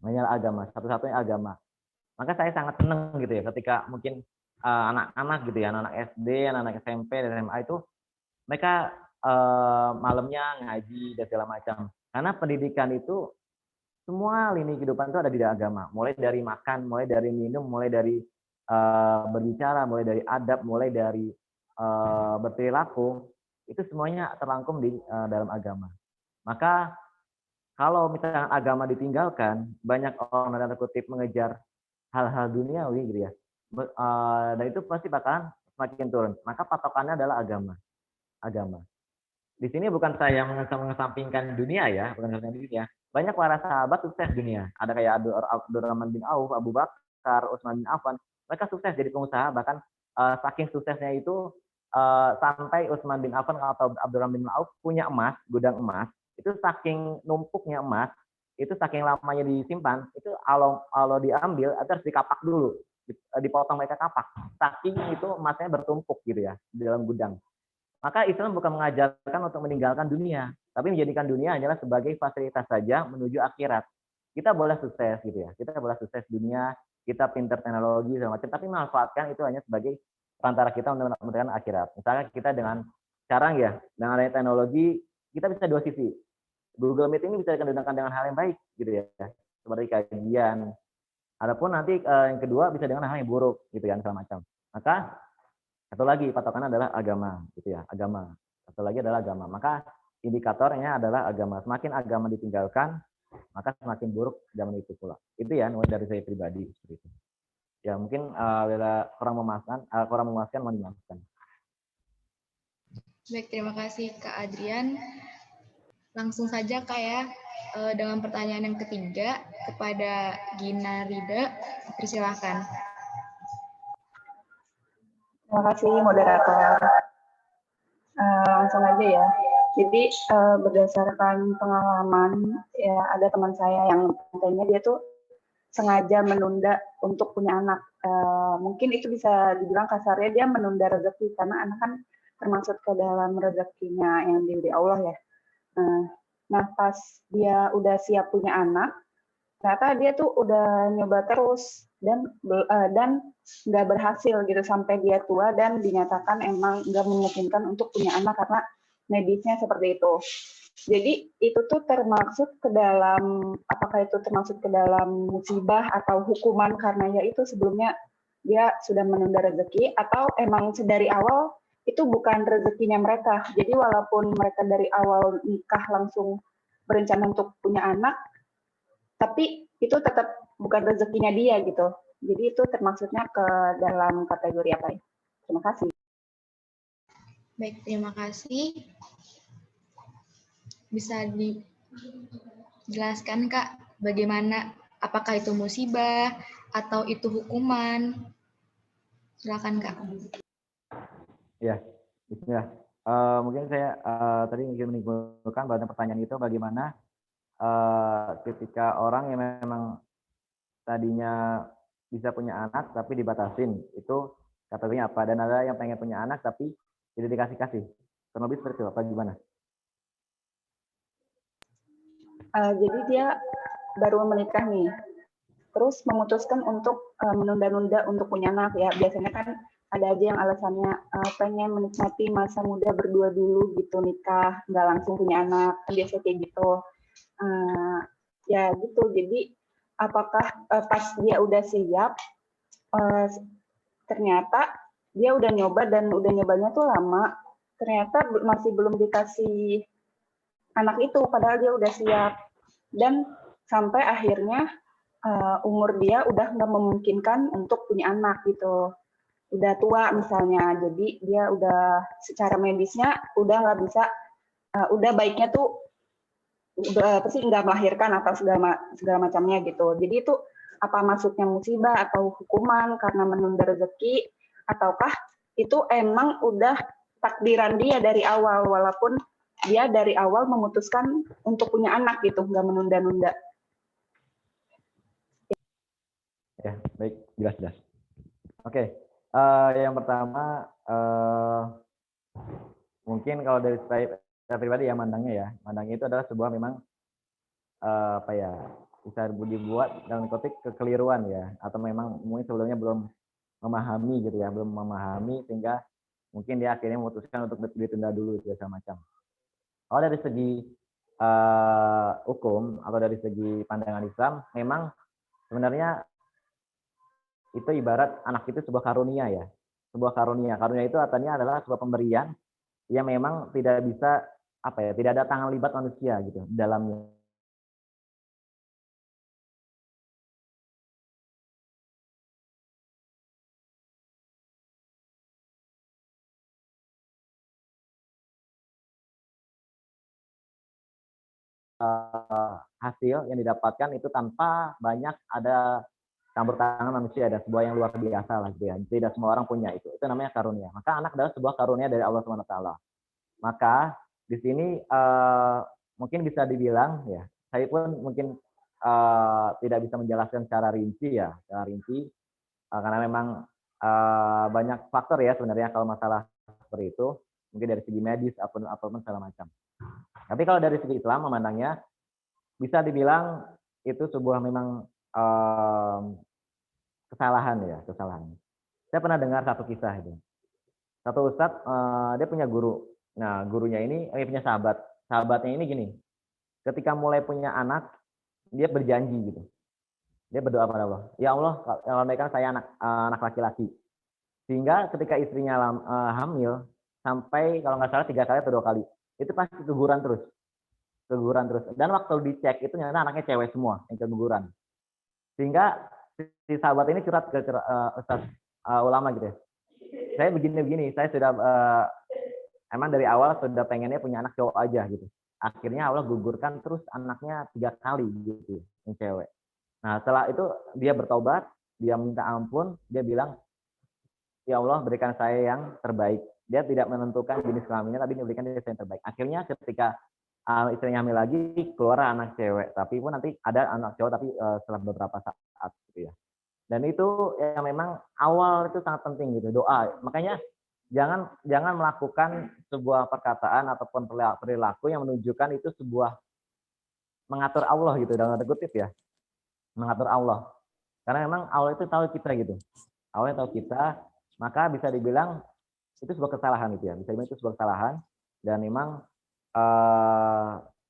Hanyalah agama, satu-satunya agama. Maka saya sangat senang gitu ya ketika mungkin anak-anak gitu ya, anak-anak SD, anak-anak SMP, dan SMA itu mereka malamnya ngaji dan segala macam. Karena pendidikan itu semua lini kehidupan itu ada di agama. Mulai dari makan, mulai dari minum, mulai dari berbicara, mulai dari adab, mulai dari berperilaku, itu semuanya terangkum di dalam agama. Maka kalau misalnya agama ditinggalkan, banyak orang dalam kutip mengejar hal-hal duniawi gitu ya, dan itu pasti bakalan semakin turun. Maka patokannya adalah agama. Di sini bukan saya mengesampingkan dunia ya, bukan mengesampingkan dunia. Banyak para sahabat sukses dunia. Ada kayak Abdurrahman bin Auf, Abu Bakar, Utsman bin Affan. Mereka sukses jadi pengusaha, bahkan saking suksesnya itu sampai Utsman bin Affan atau Abdurrahman bin Auf punya emas, gudang emas. Itu saking numpuknya emas, itu saking lamanya disimpan, itu kalau diambil itu harus dikapak dulu, dipotong mereka kapak. Saking itu emasnya bertumpuk gitu ya di dalam gudang. Maka Islam bukan mengajarkan untuk meninggalkan dunia, tapi menjadikan dunia hanyalah sebagai fasilitas saja menuju akhirat. Kita boleh sukses gitu ya, kita boleh sukses dunia, kita pinter teknologi segala macam, tapi manfaatkan itu hanya sebagai perantara kita untuk mendapatkan akhirat. Misalnya kita dengan sekarang ya, dengan adanya teknologi, kita bisa dua sisi. Google Meet ini bisa digunakan dengan hal yang baik gitu ya, seperti kajian. Adapun nanti yang kedua bisa dengan hal yang buruk gitu ya, segala macam. Maka satu lagi patokannya adalah agama gitu ya, agama. Satu lagi adalah agama. Maka indikatornya adalah agama. Semakin agama ditinggalkan, maka semakin buruk zaman itu pula. Itu ya dari saya pribadi seperti itu. Ya mungkin bila kurang memuaskan mohon dimaafkan. Baik, terima kasih Kak Adrian. Langsung saja Kak ya, dengan pertanyaan yang ketiga kepada Gina Rida, persilahkan. Terima kasih moderator. Langsung aja ya. Jadi berdasarkan pengalaman ya ada teman saya yang katanya dia tuh sengaja menunda untuk punya anak. Mungkin itu bisa dibilang kasarnya dia menunda rezeki karena anak kan termasuk ke dalam rezekinya yang diberi Allah ya. Nah pas dia udah siap punya anak, ternyata dia tuh udah nyoba terus dan nggak berhasil gitu sampai dia tua dan dinyatakan emang nggak memungkinkan untuk punya anak karena medisnya seperti itu. Jadi itu tuh termasuk ke dalam, apakah itu termasuk ke dalam musibah atau hukuman karena ya itu sebelumnya dia sudah menunda rezeki atau emang dari awal itu bukan rezekinya mereka. Jadi walaupun mereka dari awal nikah langsung berencana untuk punya anak, tapi itu tetap bukan rezekinya dia gitu. Jadi itu termasuknya ke dalam kategori apa ya? Terima kasih. Baik, terima kasih. Bisa dijelaskan Kak, bagaimana apakah itu musibah atau itu hukuman? Silakan Kak. Ya, bismillah. Mungkin saya tadi ingin menimbulkan pada pertanyaan itu bagaimana ketika orang yang memang tadinya bisa punya anak tapi dibatasin, itu kategorinya apa? Dan ada yang pengen punya anak tapi tidak dikasih-kasih. Kurang lebih seperti itu, apa gimana? Jadi dia baru menikah nih, terus memutuskan untuk menunda-nunda untuk punya anak ya. Biasanya kan ada aja yang alasannya pengen menikmati masa muda berdua dulu gitu, nikah nggak langsung punya anak, kan biasa kayak gitu. Ya gitu. Jadi apakah pas dia udah siap, ternyata dia udah nyoba dan udah nyobanya tuh lama, ternyata masih belum dikasih anak itu padahal dia udah siap, dan sampai akhirnya umur dia udah nggak memungkinkan untuk punya anak gitu, udah tua misalnya, jadi dia udah secara medisnya udah nggak bisa, udah baiknya tuh udah pasti nggak melahirkan atau segala macamnya gitu. Jadi itu apa maksudnya musibah atau hukuman karena menunda rezeki, ataukah itu emang udah takdiran dia dari awal walaupun dia dari awal memutuskan untuk punya anak gitu, nggak menunda-nunda. Ya, baik, jelas. Oke, yang pertama mungkin kalau dari saya pribadi ya mandangnya itu adalah sebuah memang apa ya, bisa dibuat dalam kutip kekeliruan ya, atau memang mungkin sebelumnya belum memahami gitu ya, belum memahami sehingga mungkin dia akhirnya memutuskan untuk ditunda dulu segala macam. Kalau dari segi hukum atau dari segi pandangan Islam, memang sebenarnya itu ibarat anak itu sebuah karunia ya, sebuah karunia. Karunia itu artinya adalah sebuah pemberian yang memang tidak bisa apa ya, tidak ada tangan libat manusia gitu di dalamnya. Hasil yang didapatkan itu tanpa banyak ada campur tangan manusia, dan sebuah yang luar biasa lah gitu ya. Tidak semua orang punya itu namanya karunia. Maka anak adalah sebuah karunia dari Allah SWT. Maka di sini mungkin bisa dibilang ya, saya pun mungkin tidak bisa menjelaskan secara rinci ya, karena memang banyak faktor ya sebenarnya kalau masalah seperti itu, mungkin dari segi medis apapun segala macam. Tapi kalau dari segi Islam memandangnya, bisa dibilang itu sebuah memang kesalahan ya, kesalahan. Saya pernah dengar satu kisah itu. Satu ustadz, dia punya guru. Nah, gurunya ini punya sahabat. Sahabatnya ini gini, ketika mulai punya anak, dia berjanji gitu. Dia berdoa pada Allah, ya Allah, kalau saya anak laki-laki. Sehingga ketika istrinya hamil, sampai kalau nggak salah 3 kali atau 2 kali, itu pasti keguguran terus. Dan waktu dicek itu ternyata anaknya cewek semua yang keguguran. Sehingga si sahabat ini curhat ke ustaz ulama gitu ya. Saya begini, saya sudah emang dari awal sudah pengennya punya anak cowok aja gitu. Akhirnya Allah gugurkan terus anaknya 3 kali gitu, yang cewek. Nah setelah itu dia bertobat, dia minta ampun, dia bilang, ya Allah berikan saya yang terbaik. Dia tidak menentukan jenis kelaminnya, tapi diberikan dia yang terbaik. Akhirnya ketika istrinya hamil lagi, keluar anak cewek. Tapi pun nanti ada anak cowok, tapi setelah beberapa saat gitu ya. Dan itu yang memang awal itu sangat penting gitu, doa. Makanya jangan melakukan sebuah perkataan ataupun perilaku yang menunjukkan itu sebuah mengatur Allah gitu, dalam tanda kutip ya, mengatur Allah. Karena memang Allah itu tahu kita gitu. Allah tahu kita, maka bisa dibilang itu sebuah kesalahan gitu ya. Bisa dibilang itu sebuah kesalahan dan memang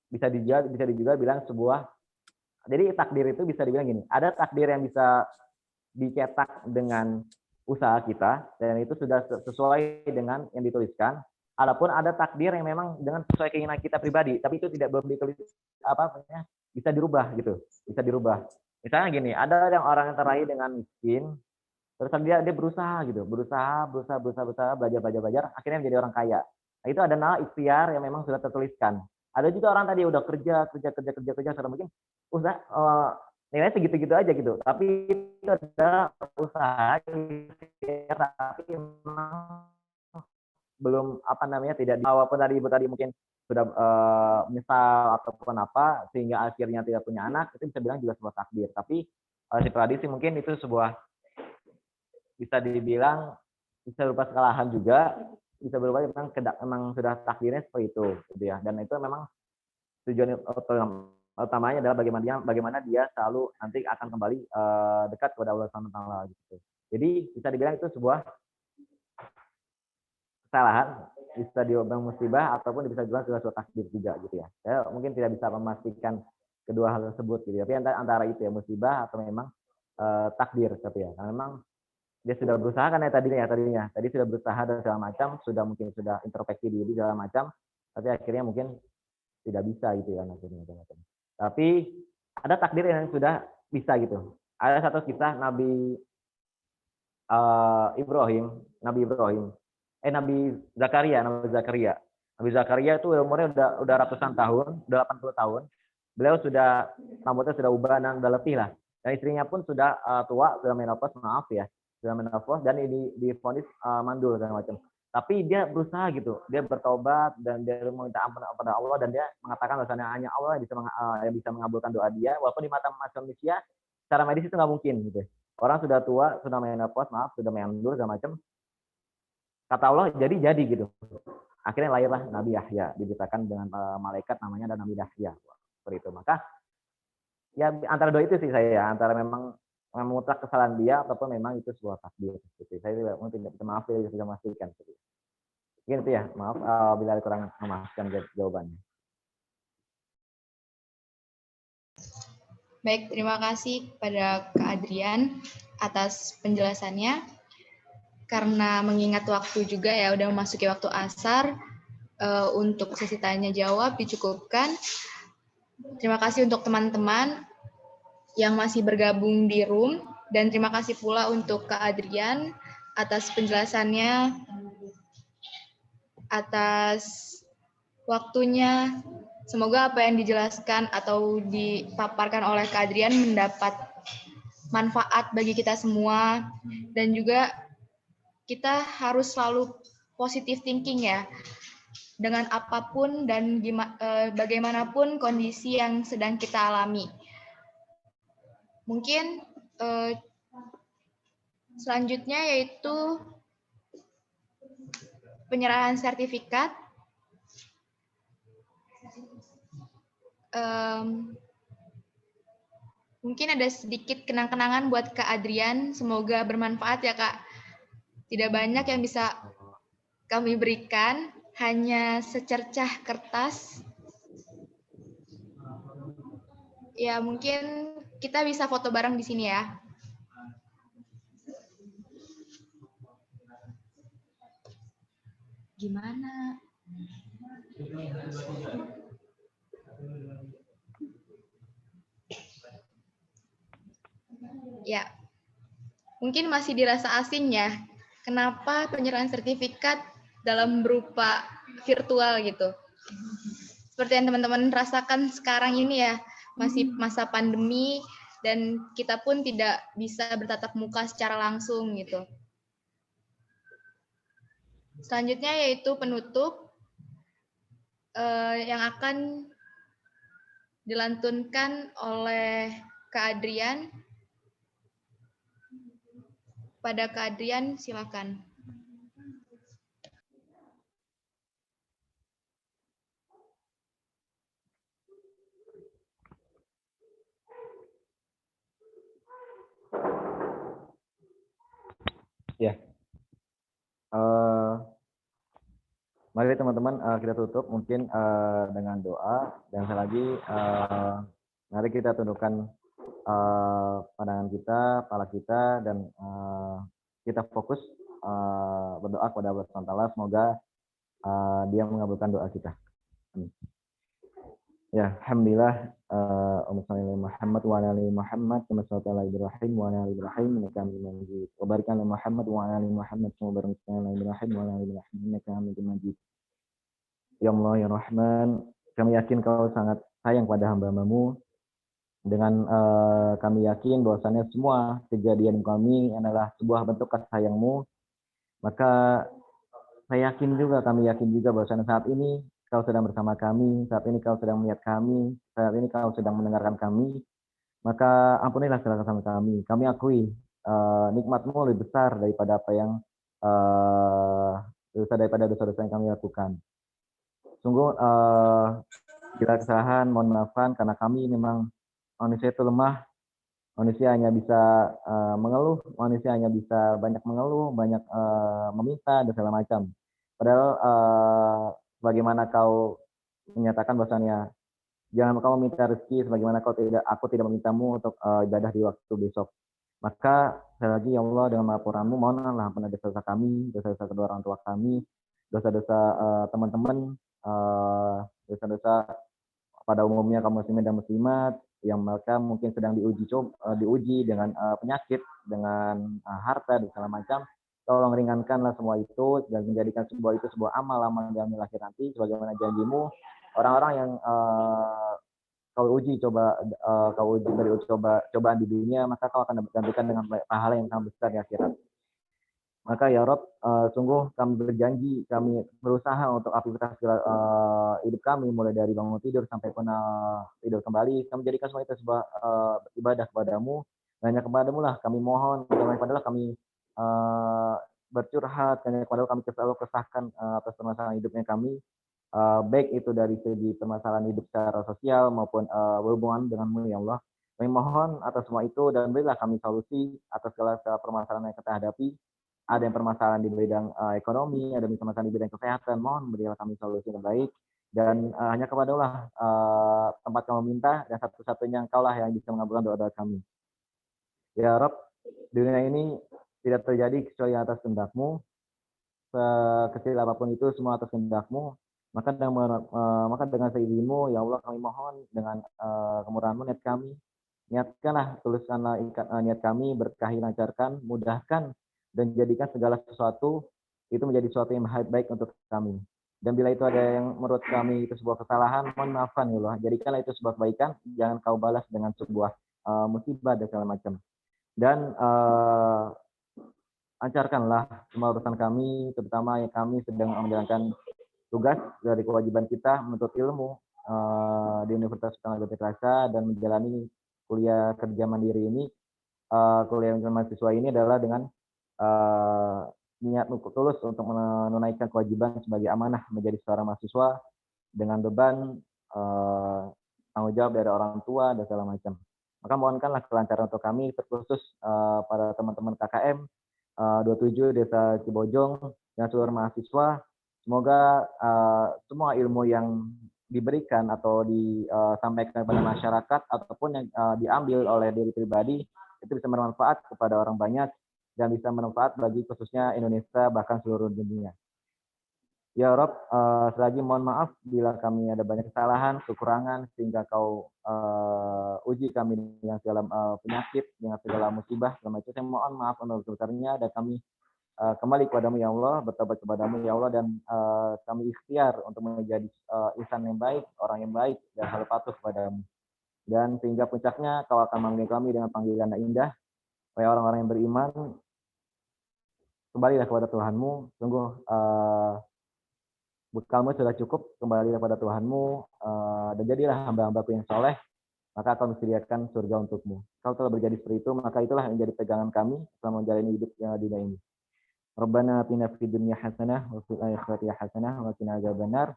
bisa juga bilang sebuah, jadi takdir itu bisa dibilang gini, ada takdir yang bisa dicetak dengan usaha kita dan itu sudah sesuai dengan yang dituliskan. Adapun ada takdir yang memang dengan sesuai keinginan kita pribadi, tapi itu belum ditulis bisa dirubah gitu, bisa dirubah. Misalnya gini, ada yang orang yang terlahir dengan miskin, terus dia berusaha gitu, berusaha belajar, akhirnya menjadi orang kaya. Nah, itu adalah ikhtiar yang memang sudah tertuliskan. Ada juga orang tadi udah kerja sudah mungkin usaha nilainya segitu-gitu aja gitu, tapi itu ada usaha tapi memang belum tidak walaupun dari ibu tadi mungkin sudah menyesal ataupun apa sehingga akhirnya tidak punya anak, itu bisa bilang juga sebuah takdir. Tapi si tradisi mungkin itu sebuah, bisa dibilang bisa berupa kesalahan juga, bisa berupa memang sudah takdirnya seperti itu gitu ya. Dan itu memang tujuan utamanya adalah bagaimana dia selalu nanti akan kembali dekat kepada Allah SWT gitu. Jadi bisa dibilang itu sebuah kesalahan, bisa dibilang musibah ataupun bisa dibilang suatu takdir juga gitu ya. Saya mungkin tidak bisa memastikan kedua hal tersebut gitu ya. Tapi antara itu ya musibah atau memang takdir gitu ya. Karena memang dia sudah berusaha kan ya tadi sudah berusaha dan segala macam, mungkin sudah introspeksi diri segala macam, tapi akhirnya mungkin tidak bisa gitu ya macam-macam. Tapi ada takdir yang sudah bisa gitu. Ada satu kisah Nabi Zakaria itu umurnya udah ratusan tahun, udah 80 tahun. Beliau sudah rambutnya sudah ubanan, udah letih lah. Dan istrinya pun sudah tua, sudah menopause, dan divonis mandul segala macam. Tapi dia berusaha gitu, dia bertobat dan dia meminta ampun kepada Allah dan dia mengatakan bahwasanya hanya Allah yang bisa mengabulkan doa dia, walaupun di mata manusia secara medis itu nggak mungkin gitu. Orang sudah tua, sudah menopause, sudah mandul segala macam. Kata Allah jadi gitu. Akhirnya lahirlah Nabi Yahya, diberitakan dengan malaikat namanya dan Nabi Yahya. Seperti itu. Maka ya antara dua itu sih saya, antara memang memutlak kesalahan dia ataupun memang itu sebuah takdir. Saya tidak bisa memastikan. Mungkin itu ya, maaf bila kurang memastikan jawabannya. Baik, terima kasih kepada Kak Adrian atas penjelasannya. Karena mengingat waktu juga ya, udah memasuki waktu asar, untuk sesi tanya jawab dicukupkan. Terima kasih untuk teman-teman yang masih bergabung di room, dan terima kasih pula untuk Kak Adrian atas penjelasannya, atas waktunya. Semoga apa yang dijelaskan atau dipaparkan oleh Kak Adrian mendapat manfaat bagi kita semua, dan juga kita harus selalu positive thinking ya, dengan apapun dan bagaimanapun kondisi yang sedang kita alami. Mungkin selanjutnya yaitu penyerahan sertifikat. Mungkin ada sedikit kenang-kenangan buat Kak Adrian, semoga bermanfaat ya Kak. Tidak banyak yang bisa kami berikan, hanya secercah kertas. Ya, mungkin kita bisa foto bareng di sini ya. Gimana? Ya, mungkin masih dirasa asing ya. Kenapa penyerahan sertifikat dalam berupa virtual gitu? Seperti yang teman-teman rasakan sekarang ini ya, masih masa pandemi dan kita pun tidak bisa bertatap muka secara langsung gitu. Selanjutnya yaitu penutup yang akan dilantunkan oleh Kak Adrian. Pada Kak Adrian, silakan. Ya. Mari teman-teman kita tutup mungkin dengan doa dan sekali lagi mari kita tundukkan pandangan kita, kepala kita dan kita fokus berdoa kepada Allah SWT. Semoga Dia mengabulkan doa kita. Amin. Ya, alhamdulillah. Allahumma shalli ala Muhammad wa ala ali Muhammad kama shallaita ala Ibrahim wa ala ali Ibrahim innaka Hamidum Majid. Wa barik ala Muhammad wa ala ali Muhammad kama barakta ala Ibrahim wa ala ali Ibrahim innaka Hamidum Majid. Ya Allah ya Rahman, kami yakin Kau sangat sayang pada hamba-Mu. Dengan kami yakin bahwasannya semua kejadian kami adalah sebuah bentuk kasih sayang-Mu, maka saya yakin juga, kami yakin juga bahwasannya saat ini Kau sedang bersama kami, saat ini Kau sedang melihat kami, saat ini Kau sedang mendengarkan kami, maka ampunilah segala kesalahan kami. Kami akui nikmat-Mu lebih besar daripada apa yang daripada dosa-dosa yang kami lakukan. Sungguh bila kesalahan, mohon maafkan karena kami memang manusia itu lemah, manusia hanya bisa mengeluh, manusia hanya bisa banyak mengeluh, banyak meminta dan segala macam. Padahal bagaimana Kau menyatakan bahwasannya jangan kau meminta rezeki sebagaimana aku tidak memintamu untuk ibadah di waktu besok. Maka sekali lagi ya Allah dengan laporanmu mohonlah ampun dosa-dosa kami, dosa-dosa kedua orang tua kami, dosa-dosa teman-teman, dosa-dosa pada umumnya kaum muslimin dan muslimat yang mereka mungkin sedang diuji dengan penyakit, dengan harta dan segala macam. Tolong ringankanlah semua itu dan menjadikan sebuah amal-amal dalam akhir nanti sebagaimana janjimu. Orang-orang yang kau uji beri cobaan di dunia, maka kau akan gantikan dengan pahala yang sangat besar di akhirat. Maka ya Rob, sungguh kami berjanji, kami berusaha untuk aktivitas hidup kami mulai dari bangun tidur sampai tidur kembali, kami jadikan semua itu sebuah ibadah kepadamu. Hanya kepadamu lah kami mohon, dan kepadalah kami bercurhat, hanya kepadamu kami selalu kesahkan atas permasalahan hidupnya kami. Baik itu dari segi permasalahan hidup secara sosial maupun berhubungan denganmu ya Allah. Kami mohon atas semua itu dan berilah kami solusi atas segala permasalahan yang kita hadapi. Ada yang permasalahan di bidang ekonomi, ada yang permasalahan di bidang kesehatan. Mohon berilah kami solusi yang baik dan hanya kepada-Lah tempat kami minta dan satu-satunya Engkau-lah yang bisa mengabulkan doa-doa kami. Ya Rob, dunia ini tidak terjadi kecuali atas kehendak-Mu. Sekecil apapun itu semua atas kehendak-Mu. Maka dengan seizin-Mu ya Allah kami mohon dengan kemurahan-Mu niatkanlah, tuliskanlah niat kami, berkahi, lancarkan, mudahkan dan jadikan segala sesuatu itu menjadi sesuatu yang baik untuk kami. Dan bila itu ada yang menurut kami itu sebuah kesalahan, mohon maafkan ya Allah. Jadikanlah itu sebuah kebaikan, jangan Kau balas dengan sebuah musibah dan segala macam. Dan lancarkanlah semua urusan kami, terutama yang kami sedang menjalankan tugas dari kewajiban kita menuntut ilmu di Universitas Tanah dan menjalani kuliah kerja mandiri ini, kuliah mahasiswa ini adalah dengan niat tulus untuk menunaikan kewajiban sebagai amanah menjadi seorang mahasiswa dengan beban tanggung jawab dari orang tua dan segala macam. Maka mohonkanlah kelancaran untuk kami, terkhusus para teman-teman KKM 27 Desa Cibojong dan seluruh mahasiswa. Semoga semua ilmu yang diberikan atau disampaikan kepada masyarakat ataupun yang diambil oleh diri pribadi itu bisa bermanfaat kepada orang banyak dan bisa bermanfaat bagi khususnya Indonesia bahkan seluruh dunia. Ya Rob, selagi mohon maaf bila kami ada banyak kesalahan, kekurangan sehingga Kau uji kami dengan segala penyakit, dengan segala musibah, selama itu saya mohon maaf untuk sebesarnya dan kami kembali kepadamu ya Allah, bertobat kepadamu ya Allah dan kami ikhtiar untuk menjadi insan yang baik, orang yang baik dan selalu patuh kepadamu. Dan sehingga puncaknya Kau akan memanggil kami dengan panggilan yang indah, wahai orang-orang yang beriman, kembalilah kepada Tuhanmu, sungguh bekalmu sudah cukup, kembalilah kepada Tuhanmu, dan jadilah hamba-hambaku yang soleh, maka akan disediakan surga untukmu. Kalau telah berjadi seperti itu, maka itulah yang menjadi pegangan kami selama menjalani hidup di dunia ini. Rabbana atina fid dunya hasanah wa fil akhirati hasanah wa qina adzabannar.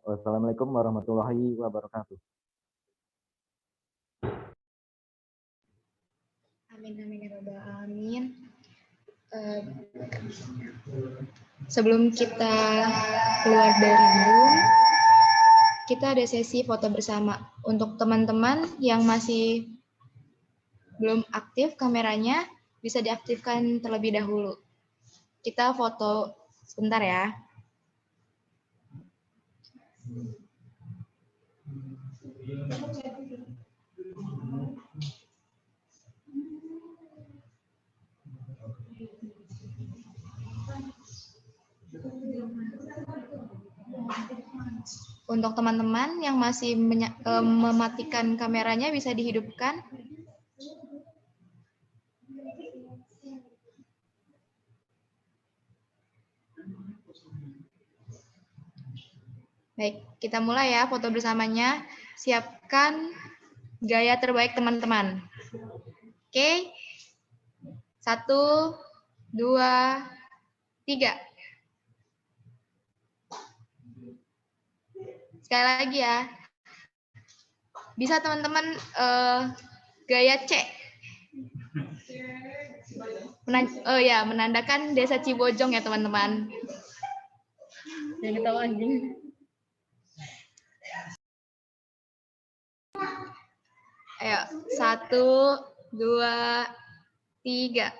Wassalamualaikum warahmatullahi wabarakatuh. Amin amin ya rabbal alamin. Sebelum kita keluar dari Zoom, kita ada sesi foto bersama. Untuk teman-teman yang masih belum aktif kameranya, bisa diaktifkan terlebih dahulu. Kita foto sebentar ya. Untuk teman-teman yang masih mematikan kameranya bisa dihidupkan. Baik, kita mulai ya foto bersamanya. Siapkan gaya terbaik teman-teman. Oke. 1, 2, 3. Sekali lagi ya. Bisa teman-teman gaya C. Menandakan Desa Cibojong ya teman-teman. Jangan ketawa anjing. Ayo, 1, 2, 3.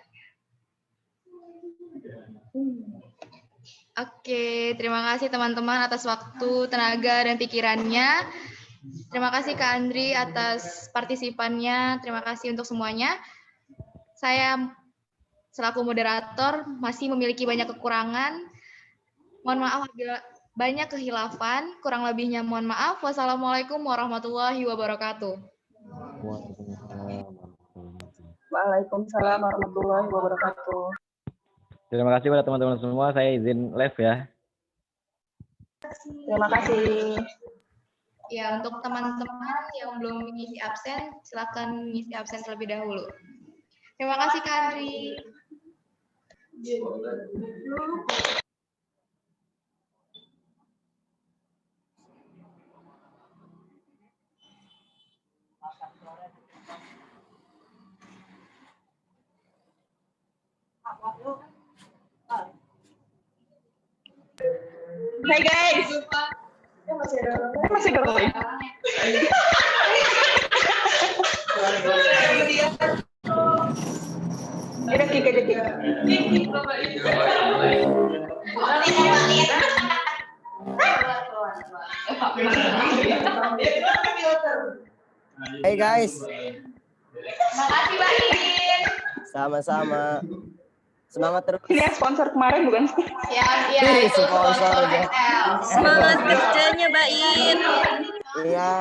Oke, terima kasih teman-teman atas waktu, tenaga, dan pikirannya. Terima kasih Kak Andri atas partisipannya. Terima kasih untuk semuanya. Saya selaku moderator masih memiliki banyak kekurangan. Mohon maaf apabila banyak kehilafan. Kurang lebihnya mohon maaf. Wassalamualaikum warahmatullahi wabarakatuh. Waalaikumsalam warahmatullahi wabarakatuh. Terima kasih pada teman-teman semua. Saya izin live ya. Terima kasih. Ya, untuk teman-teman yang belum mengisi absen, silakan mengisi absen terlebih dahulu. Terima kasih Kak Andri. Hai guys. Masih ada orang. Ada Kiki. Hey guys. Makasih Bahin. Sama-sama. Semangat terus. Ini yang sponsor kemarin bukan? Ya, Sponsor aja. Semangat kerjanya, Bain. Iya.